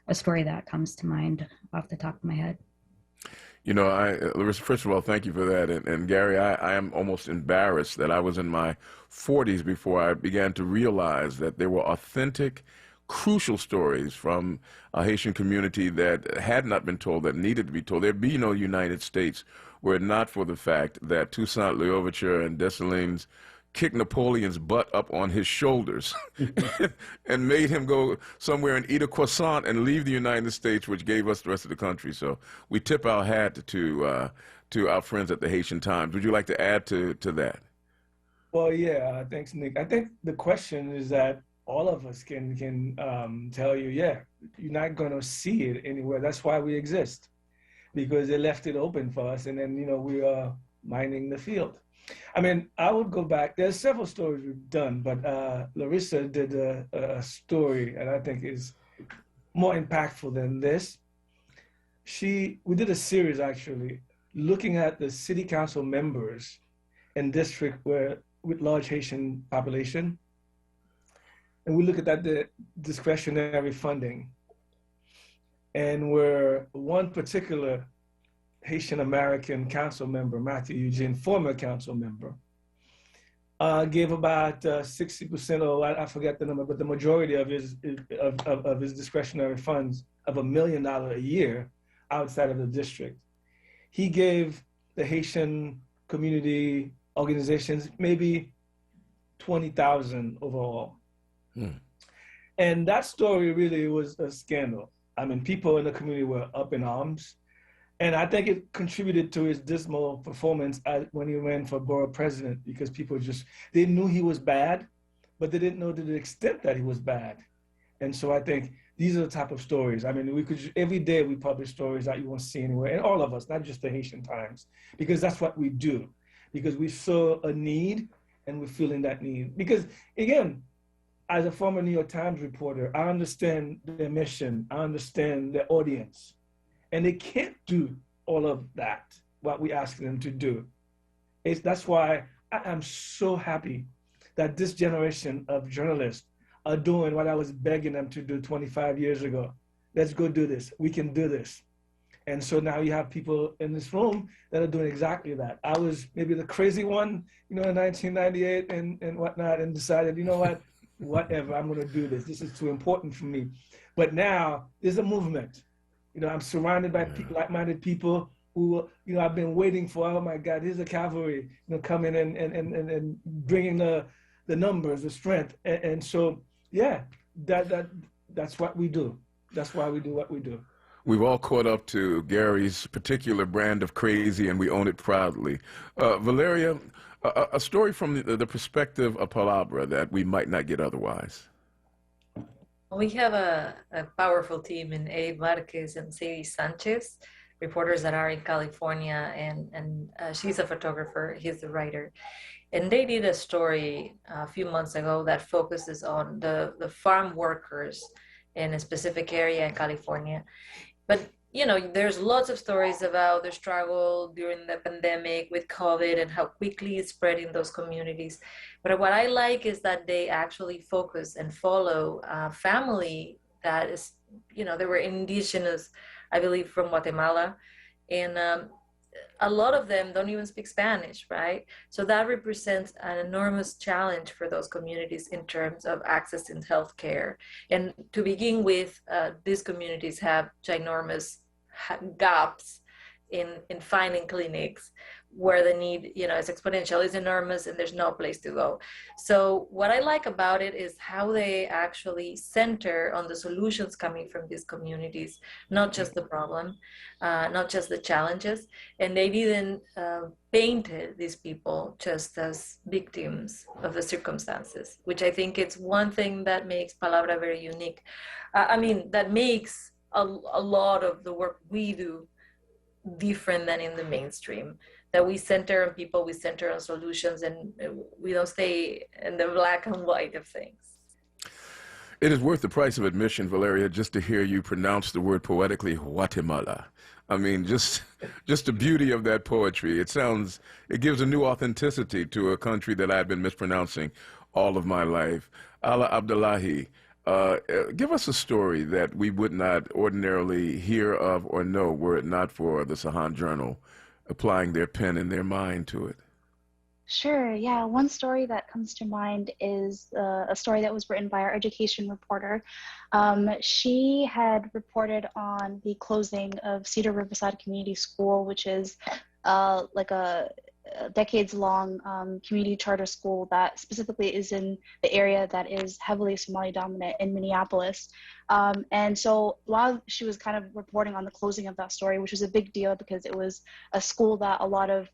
a story that comes to mind off the top of my head. Larissa, first of all, thank you for that. And Gary, I am almost embarrassed that I was in my 40s before I began to realize that there were authentic, crucial stories from a Haitian community that had not been told, that needed to be told. There'd be no United States were it not for the fact that Toussaint Louverture and Dessalines kicked Napoleon's butt up on his shoulders and made him go somewhere and eat a croissant and leave the United States, which gave us the rest of the country. So we tip our hat to our friends at the Haitian Times. Would you like to add to that? Well, yeah, thanks, Nick. I think the question is that all of us can tell you, yeah, you're not going to see it anywhere. That's why we exist, because they left it open for us, and then we are mining the field. I mean, I would go back. There's several stories we've done, but Larissa did a story, and I think is more impactful than this. We did a series actually, looking at the city council members in district with large Haitian population, and we look at that the discretionary funding, and where one particular Haitian American council member, Matthew Eugene, former council member, gave about 60%, or I forget the number, but the majority of his discretionary funds of $1 million a year outside of the district. He gave the Haitian community organizations maybe 20,000 overall. And that story really was a scandal. I mean, people in the community were up in arms. And I think it contributed to his dismal performance when he ran for borough president, because people they knew he was bad, but they didn't know to the extent that he was bad. And so I think these are the type of stories. I mean, every day we publish stories that you won't see anywhere, and all of us, not just the Haitian Times, because that's what we do, because we saw a need and we're feeling that need. Because again, as a former New York Times reporter, I understand their mission, I understand their audience. And they can't do all of that, what we ask them to do. That's why I am so happy that this generation of journalists are doing what I was begging them to do 25 years ago. Let's go do this. We can do this. And so now you have people in this room that are doing exactly that. I was maybe the crazy one, in 1998 and whatnot, and decided, you know what, whatever, I'm going to do this. This is too important for me. But now there's a movement. I'm surrounded by like-minded people who, I've been waiting for. Oh my God, here's the cavalry, coming and bringing the numbers, the strength. And so, yeah, that's what we do. That's why we do what we do. We've all caught up to Gary's particular brand of crazy, and we own it proudly. Valeria, a story from the perspective of Palabra that we might not get otherwise. We have a powerful team in Abe Marquez and Sadie Sanchez, reporters that are in California, and she's a photographer, he's the writer. And they did a story a few months ago that focuses on the farm workers in a specific area in California. But there's lots of stories about the struggle during the pandemic with COVID and how quickly it's spread in those communities. But what I like is that they actually focus and follow a family that is, they were indigenous, I believe, from Guatemala. And a lot of them don't even speak Spanish, right? So that represents an enormous challenge for those communities in terms of accessing healthcare. And to begin with, these communities have ginormous gaps in finding clinics where the need, is exponential, is enormous, and there's no place to go. So what I like about it is how they actually center on the solutions coming from these communities, not just the problem, not just the challenges. And they didn't paint these people just as victims of the circumstances, which I think it's one thing that makes Palabra very unique. That makes a lot of the work we do different than in the mainstream, that we center on people, we center on solutions, and we don't stay in the black and white of things. It is worth the price of admission, Valeria, just to hear you pronounce the word poetically, Guatemala. Just the beauty of that poetry. It gives a new authenticity to a country that I've been mispronouncing all of my life. Ala Abdullahi, give us a story that we would not ordinarily hear of or know were it not for the Sahan Journal applying their pen and their mind to it. Sure, yeah. One story that comes to mind is a story that was written by our education reporter. She had reported on the closing of Cedar Riverside Community School, which is like a decades-long community charter school that specifically is in the area that is heavily Somali dominant in Minneapolis. And so while she was kind of reporting on the closing of that story, which was a big deal because it was a school that a lot of,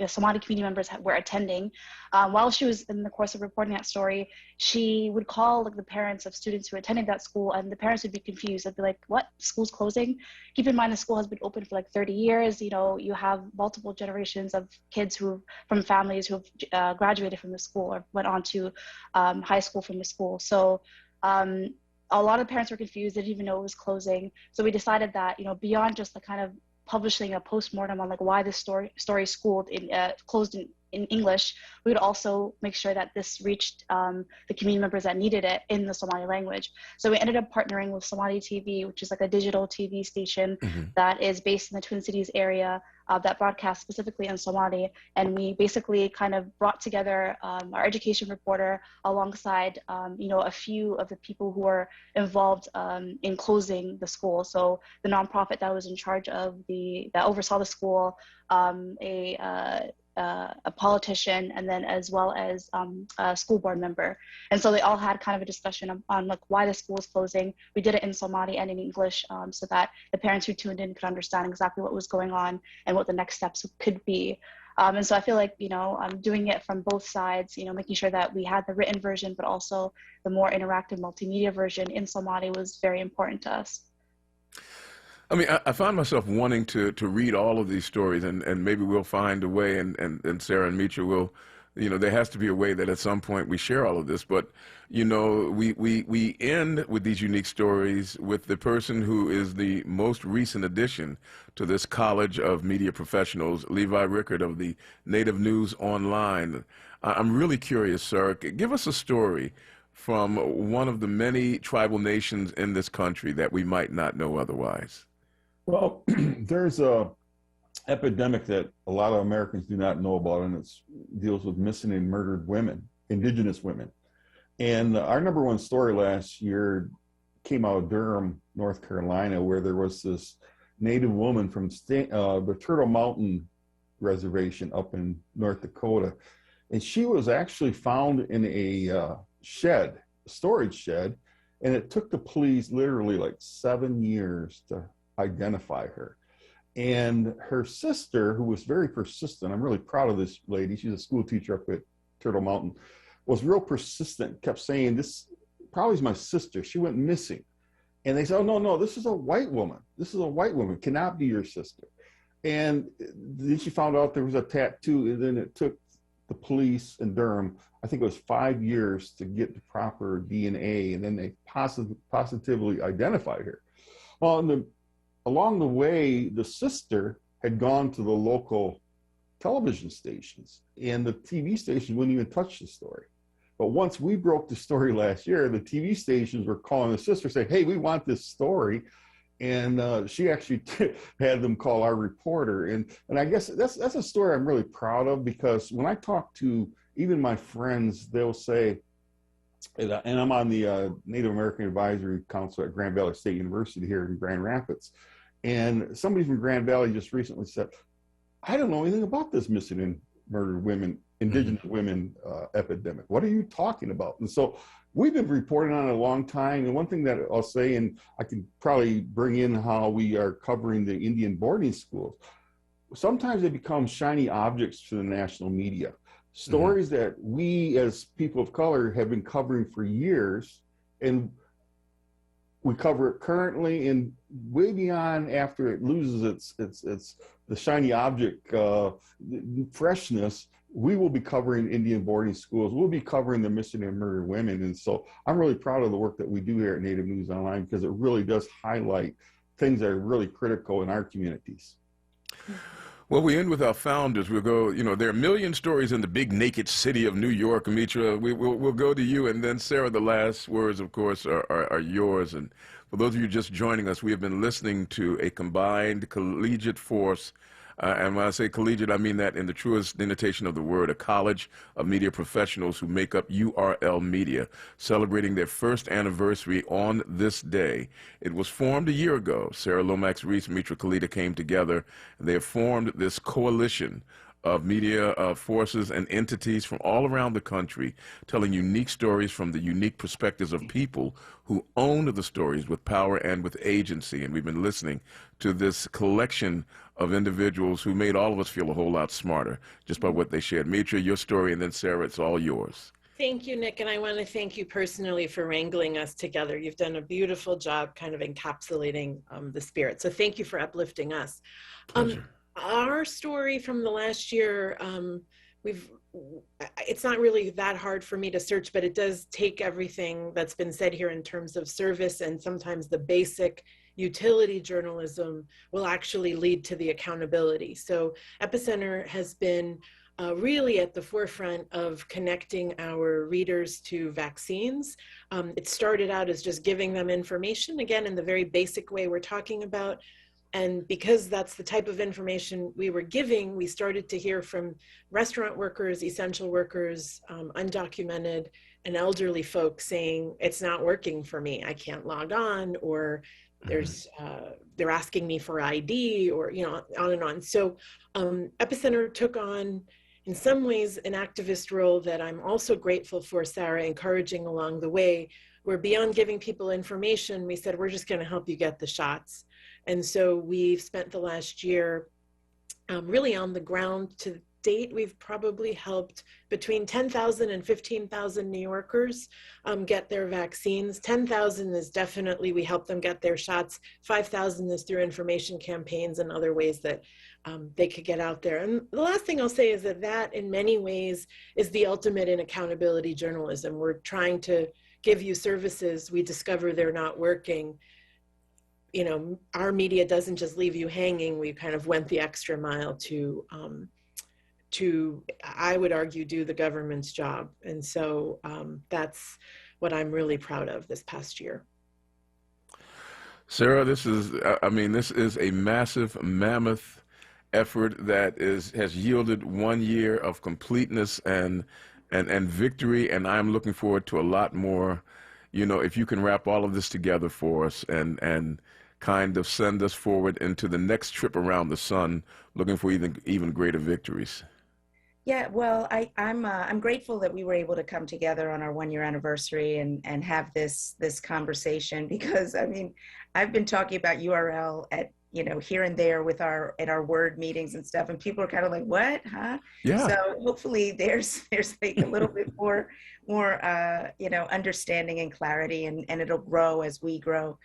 Somali community members were attending, while she was in the course of reporting that story, she would call the parents of students who attended that school, and the parents would be confused. They'd be like, what, school's closing? Keep in mind, the school has been open for 30 years. You have multiple generations of kids from families who have graduated from the school or went on to high school from the school. So a lot of parents were confused, didn't even know it was closing. So we decided that, beyond just the kind of publishing a postmortem on why this story closed in English, we would also make sure that this reached the community members that needed it in the Somali language. So we ended up partnering with Somali TV, which is a digital TV station that is based in the Twin Cities area that broadcasts specifically in Somali. And we basically kind of brought together our education reporter alongside, a few of the people who were involved in closing the school. So the nonprofit that was in charge of that oversaw the school, a politician, and then as well as a school board member. And so they all had kind of a discussion on why the school was closing. We did it in Somali and in English so that the parents who tuned in could understand exactly what was going on and what the next steps could be. And so I feel like, doing it from both sides, making sure that we had the written version, but also the more interactive multimedia version in Somali was very important to us. I mean, I find myself wanting to read all of these stories, and maybe we'll find a way, and Sarah and Mitra will, there has to be a way that at some point we share all of this. But, we end with these unique stories with the person who is the most recent addition to this College of Media Professionals, Levi Rickard of the Native News Online. I'm really curious, sir. Give us a story from one of the many tribal nations in this country that we might not know otherwise. Well, there's a epidemic that a lot of Americans do not know about, and it deals with missing and murdered women, Indigenous women. And our number one story last year came out of Durham, North Carolina, where there was this Native woman from the Turtle Mountain Reservation up in North Dakota. And she was actually found in a storage shed, and it took the police literally 7 years to identify her. And her sister, who was very persistent, I'm really proud of this lady, she's a school teacher up at Turtle Mountain, was real persistent, kept saying, this probably is my sister, she went missing. And they said, oh, no, this is a white woman. This is a white woman, cannot be your sister. And then she found out there was a tattoo, and then it took the police in Durham, I think it was 5 years to get the proper DNA, and then they positively identified her. Well, along the way, the sister had gone to the local television stations, and the TV stations wouldn't even touch the story. But once we broke the story last year, the TV stations were calling the sister saying, hey, we want this story. And she actually had them call our reporter. And I guess that's a story I'm really proud of, because when I talk to even my friends, they'll say, and I'm on the Native American Advisory Council at Grand Valley State University here in Grand Rapids. And somebody from Grand Valley just recently said, I don't know anything about this missing and murdered women, Indigenous women epidemic. What are you talking about? And so we've been reporting on it a long time. And one thing that I'll say, and I can probably bring in how we are covering the Indian boarding schools, sometimes they become shiny objects to the national media. Stories that we as people of color have been covering for years, and we cover it currently and way beyond after it loses its the shiny object freshness. We will be covering Indian boarding schools. We'll be covering the missing and murdered women. And so I'm really proud of the work that we do here at Native News Online, because it really does highlight things that are really critical in our communities. Well, we end with our founders. We'll go, there are a million stories in the big naked city of New York. Mitra, we'll go to you. And then, Sarah, the last words, of course, are yours. And for those of you just joining us, we have been listening to a combined collegiate force. And when I say collegiate, I mean that in the truest denotation of the word, a college of media professionals who make up URL Media, celebrating their first anniversary on this day. It was formed a year ago. Sarah Lomax Reese, Mitra Kalita came together, and they have formed this coalition of media forces and entities from all around the country, telling unique stories from the unique perspectives of people who own the stories with power and with agency. And we've been listening to this collection of individuals who made all of us feel a whole lot smarter just by what they shared. Mitra, your story, and then Sarah, it's all yours. Thank you, Nick, and I want to thank you personally for wrangling us together. You've done a beautiful job kind of encapsulating the spirit. So thank you for uplifting us. Our story from the last year, it's not really that hard for me to search, but it does take everything that's been said here in terms of service, and sometimes the basic utility journalism will actually lead to the accountability. So Epicenter has been really at the forefront of connecting our readers to vaccines. It started out as just giving them information, again, in the very basic way we're talking about. And because that's the type of information we were giving, we started to hear from restaurant workers, essential workers, undocumented, and elderly folks saying, it's not working for me. I can't log on, or they're asking me for ID, or, you know, on and on. So Epicenter took on, in some ways, an activist role that I'm also grateful for Sarah encouraging along the way, where beyond giving people information, we said, we're just going to help you get the shots. And so we've spent the last year really on the ground. To date, we've probably helped between 10,000 and 15,000 New Yorkers get their vaccines. 10,000 is definitely, we help them get their shots. 5,000 is through information campaigns and other ways that they could get out there. And the last thing I'll say is that in many ways is the ultimate in accountability journalism. We're trying to give you services. We discover they're not working. You know, our media doesn't just leave you hanging. We kind of went the extra mile to I would argue, do the government's job. And so that's what I'm really proud of this past year. Sarah, this is a massive, mammoth effort that has yielded 1 year of completeness and victory. And I'm looking forward to a lot more. You know, if you can wrap all of this together for us and kind of send us forward into the next trip around the sun, looking for even greater victories. Yeah, well, I'm grateful that we were able to come together on our 1 year anniversary and have this conversation, because I mean, I've been talking about URL at, you know, here and there with at our WURD meetings and stuff, and people are kind of like, what, huh? Yeah. So hopefully there's like a little bit more you know, understanding and clarity, and it'll grow as we grow.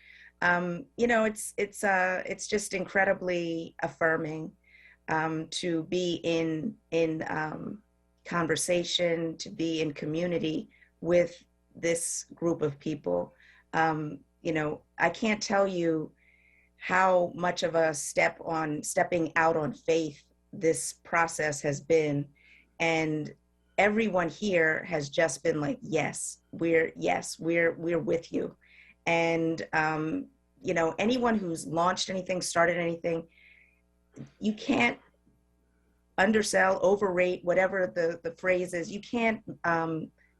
You know, it's just incredibly affirming to be in conversation, to be in community with this group of people. You know, I can't tell you how much of a stepping out on faith this process has been. And everyone here has just been like, yes, we're with you. And, you know, anyone who's launched anything, started anything, you can't undersell, overrate, whatever the phrase is. You can't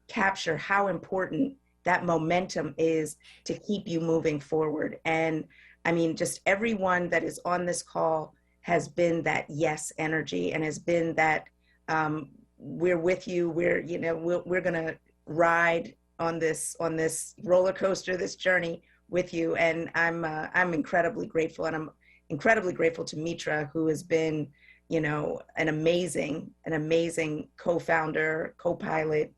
capture how important that momentum is to keep you moving forward. And I mean, just everyone that is on this call has been that yes energy, and has been that we're with you. We're gonna ride on this roller coaster, this journey with you. And I'm incredibly grateful, and I'm incredibly grateful to Mitra, who has been, you know, an amazing co-founder, co-pilot,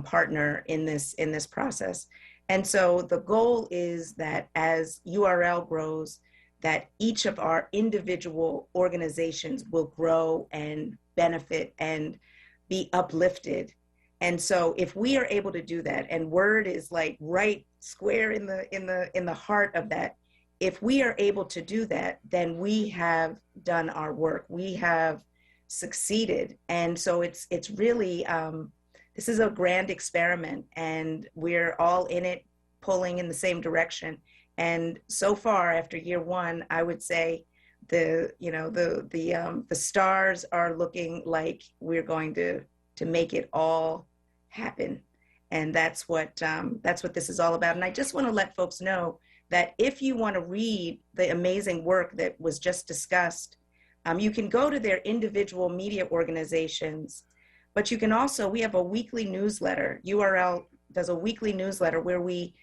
partner in this process. And so the goal is that as URL grows, that each of our individual organizations will grow and benefit and be uplifted. And so if we are able to do that, and WURD is like right square in the heart of that, if we are able to do that, then we have done our work. We have succeeded. And so it's really, this is a grand experiment, and we're all in it, pulling in the same direction. And so far, after year one, I would say the stars are looking like we're going to make it all happen. And that's what this is all about. And I just want to let folks know that if you want to read the amazing work that was just discussed, You can go to their individual media organizations, but you can also, we have a weekly newsletter. URL does a weekly newsletter where we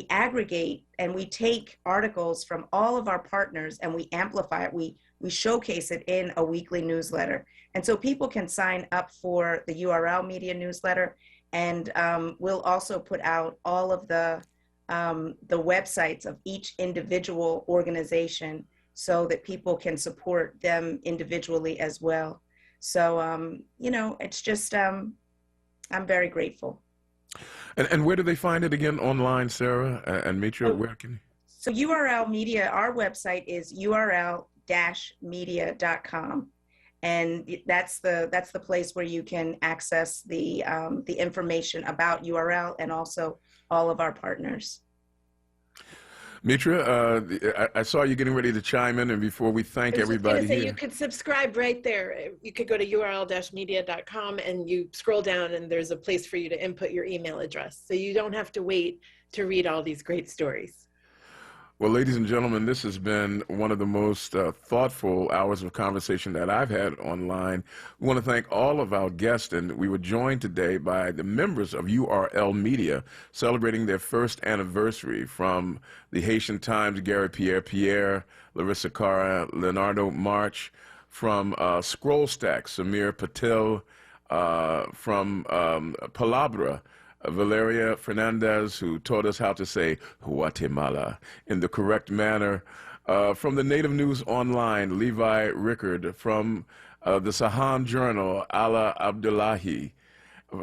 aggregate and we take articles from all of our partners and we amplify it. We showcase it in a weekly newsletter. And so people can sign up for the URL media newsletter, and we'll also put out all of the websites of each individual organization so that people can support them individually as well. So, you know, it's just, I'm very grateful. And where do they find it again online, Sarah and Mitra? Where can? So URL Media, our website is url-media.com. And that's the place where you can access the information about URL and also all of our partners. Mitra, I saw you getting ready to chime in, and before we thank everybody here. You could subscribe right there. You could go to url-media.com and you scroll down and there's a place for you to input your email address. So you don't have to wait to read all these great stories. Well, ladies and gentlemen, this has been one of the most thoughtful hours of conversation that I've had online. We want to thank all of our guests, and we were joined today by the members of URL Media celebrating their first anniversary, from the Haitian Times, Gary Pierre, Larissa Cara, Leonardo March, from Scroll Stack, Samir Patel, from Palabra, Valeria Fernandez, who taught us how to say Guatemala in the correct manner. From the Native News Online, Levi Rickard. From the Sahan Journal, Ala Abdullahi.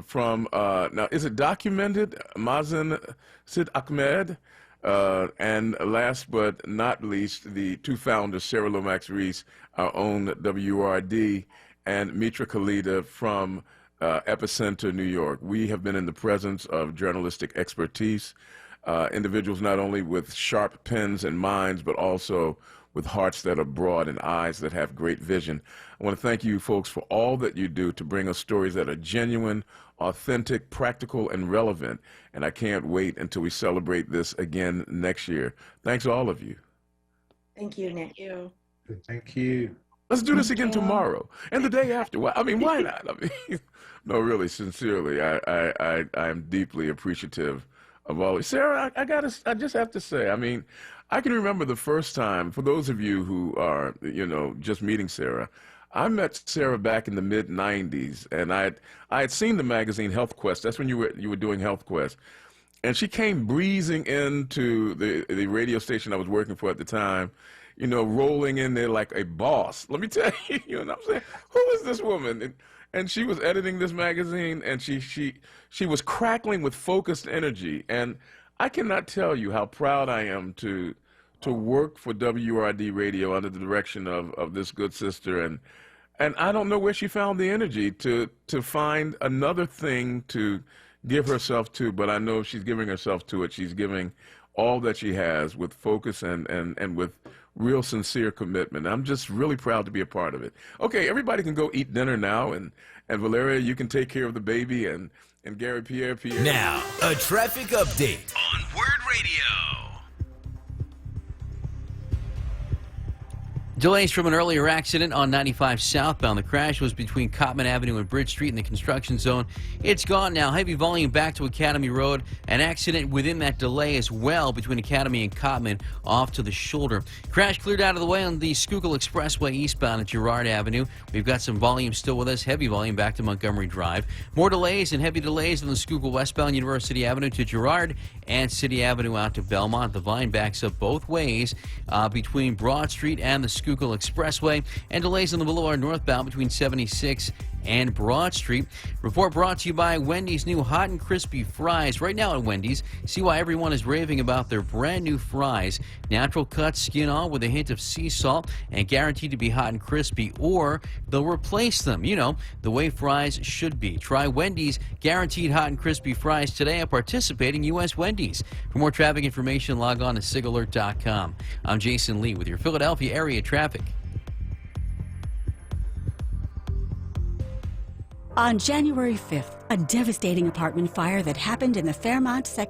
From, now, is it documented? Mazen Sid Ahmed. And last but not least, the two founders, Sarah Lomax Reese, our own WURD, and Mitra Khalida from Epicenter, New York. We have been in the presence of journalistic expertise, individuals not only with sharp pens and minds, but also with hearts that are broad and eyes that have great vision. I want to thank you folks for all that you do to bring us stories that are genuine, authentic, practical, and relevant. And I can't wait until we celebrate this again next year. Thanks, all of you. Thank you, Nick. Thank you. Thank you. Let's do this again tomorrow and the day after. I mean, why not? I mean, no, really, sincerely, I am deeply appreciative of all. Sarah, I just have to say, I mean, I can remember the first time, for those of you who are, you know, just meeting Sarah, I met Sarah back in the mid-'90s, and I had seen the magazine Health Quest. That's when you were doing Health Quest. And she came breezing into the radio station I was working for at the time, you know, rolling in there like a boss. Let me tell you, you know what I'm saying? Who is this woman? And she was editing this magazine, and she was crackling with focused energy. And I cannot tell you how proud I am to work for WURD Radio under the direction of this good sister. And I don't know where she found the energy to find another thing to give herself to, but I know she's giving herself to it. She's giving all that she has with focus and with real sincere commitment. I'm just really proud to be a part of it. Okay, everybody can go eat dinner now, and Valeria, you can take care of the baby, and Gary Pierre. Now, a traffic update on WURD Radio. Delays from an earlier accident on 95 southbound. The crash was between Cotman Avenue and Bridge Street in the construction zone. It's gone now. Heavy volume back to Academy Road. An accident within that delay as well between Academy and Cotman off to the shoulder. Crash cleared out of the way on the Schuylkill Expressway eastbound at Girard Avenue. We've got some volume still with us. Heavy volume back to Montgomery Drive. More delays and heavy delays on the Schuylkill westbound University Avenue to Girard and City Avenue out to Belmont. The volume backs up both ways between Broad Street and the Schuylkill Expressway, and delays on the Boulevard northbound between 76 and Broad Street. Report brought to you by Wendy's new hot and crispy fries. Right now at Wendy's, see why everyone is raving about their brand new fries. Natural cut, skin on with a hint of sea salt, and guaranteed to be hot and crispy, or they'll replace them, you know, the way fries should be. Try Wendy's guaranteed hot and crispy fries today at participating U.S. Wendy's. For more traffic information, log on to sigalert.com. I'm Jason Lee with your Philadelphia area traffic. On January 5th, a devastating apartment fire that happened in the Fairmont 2nd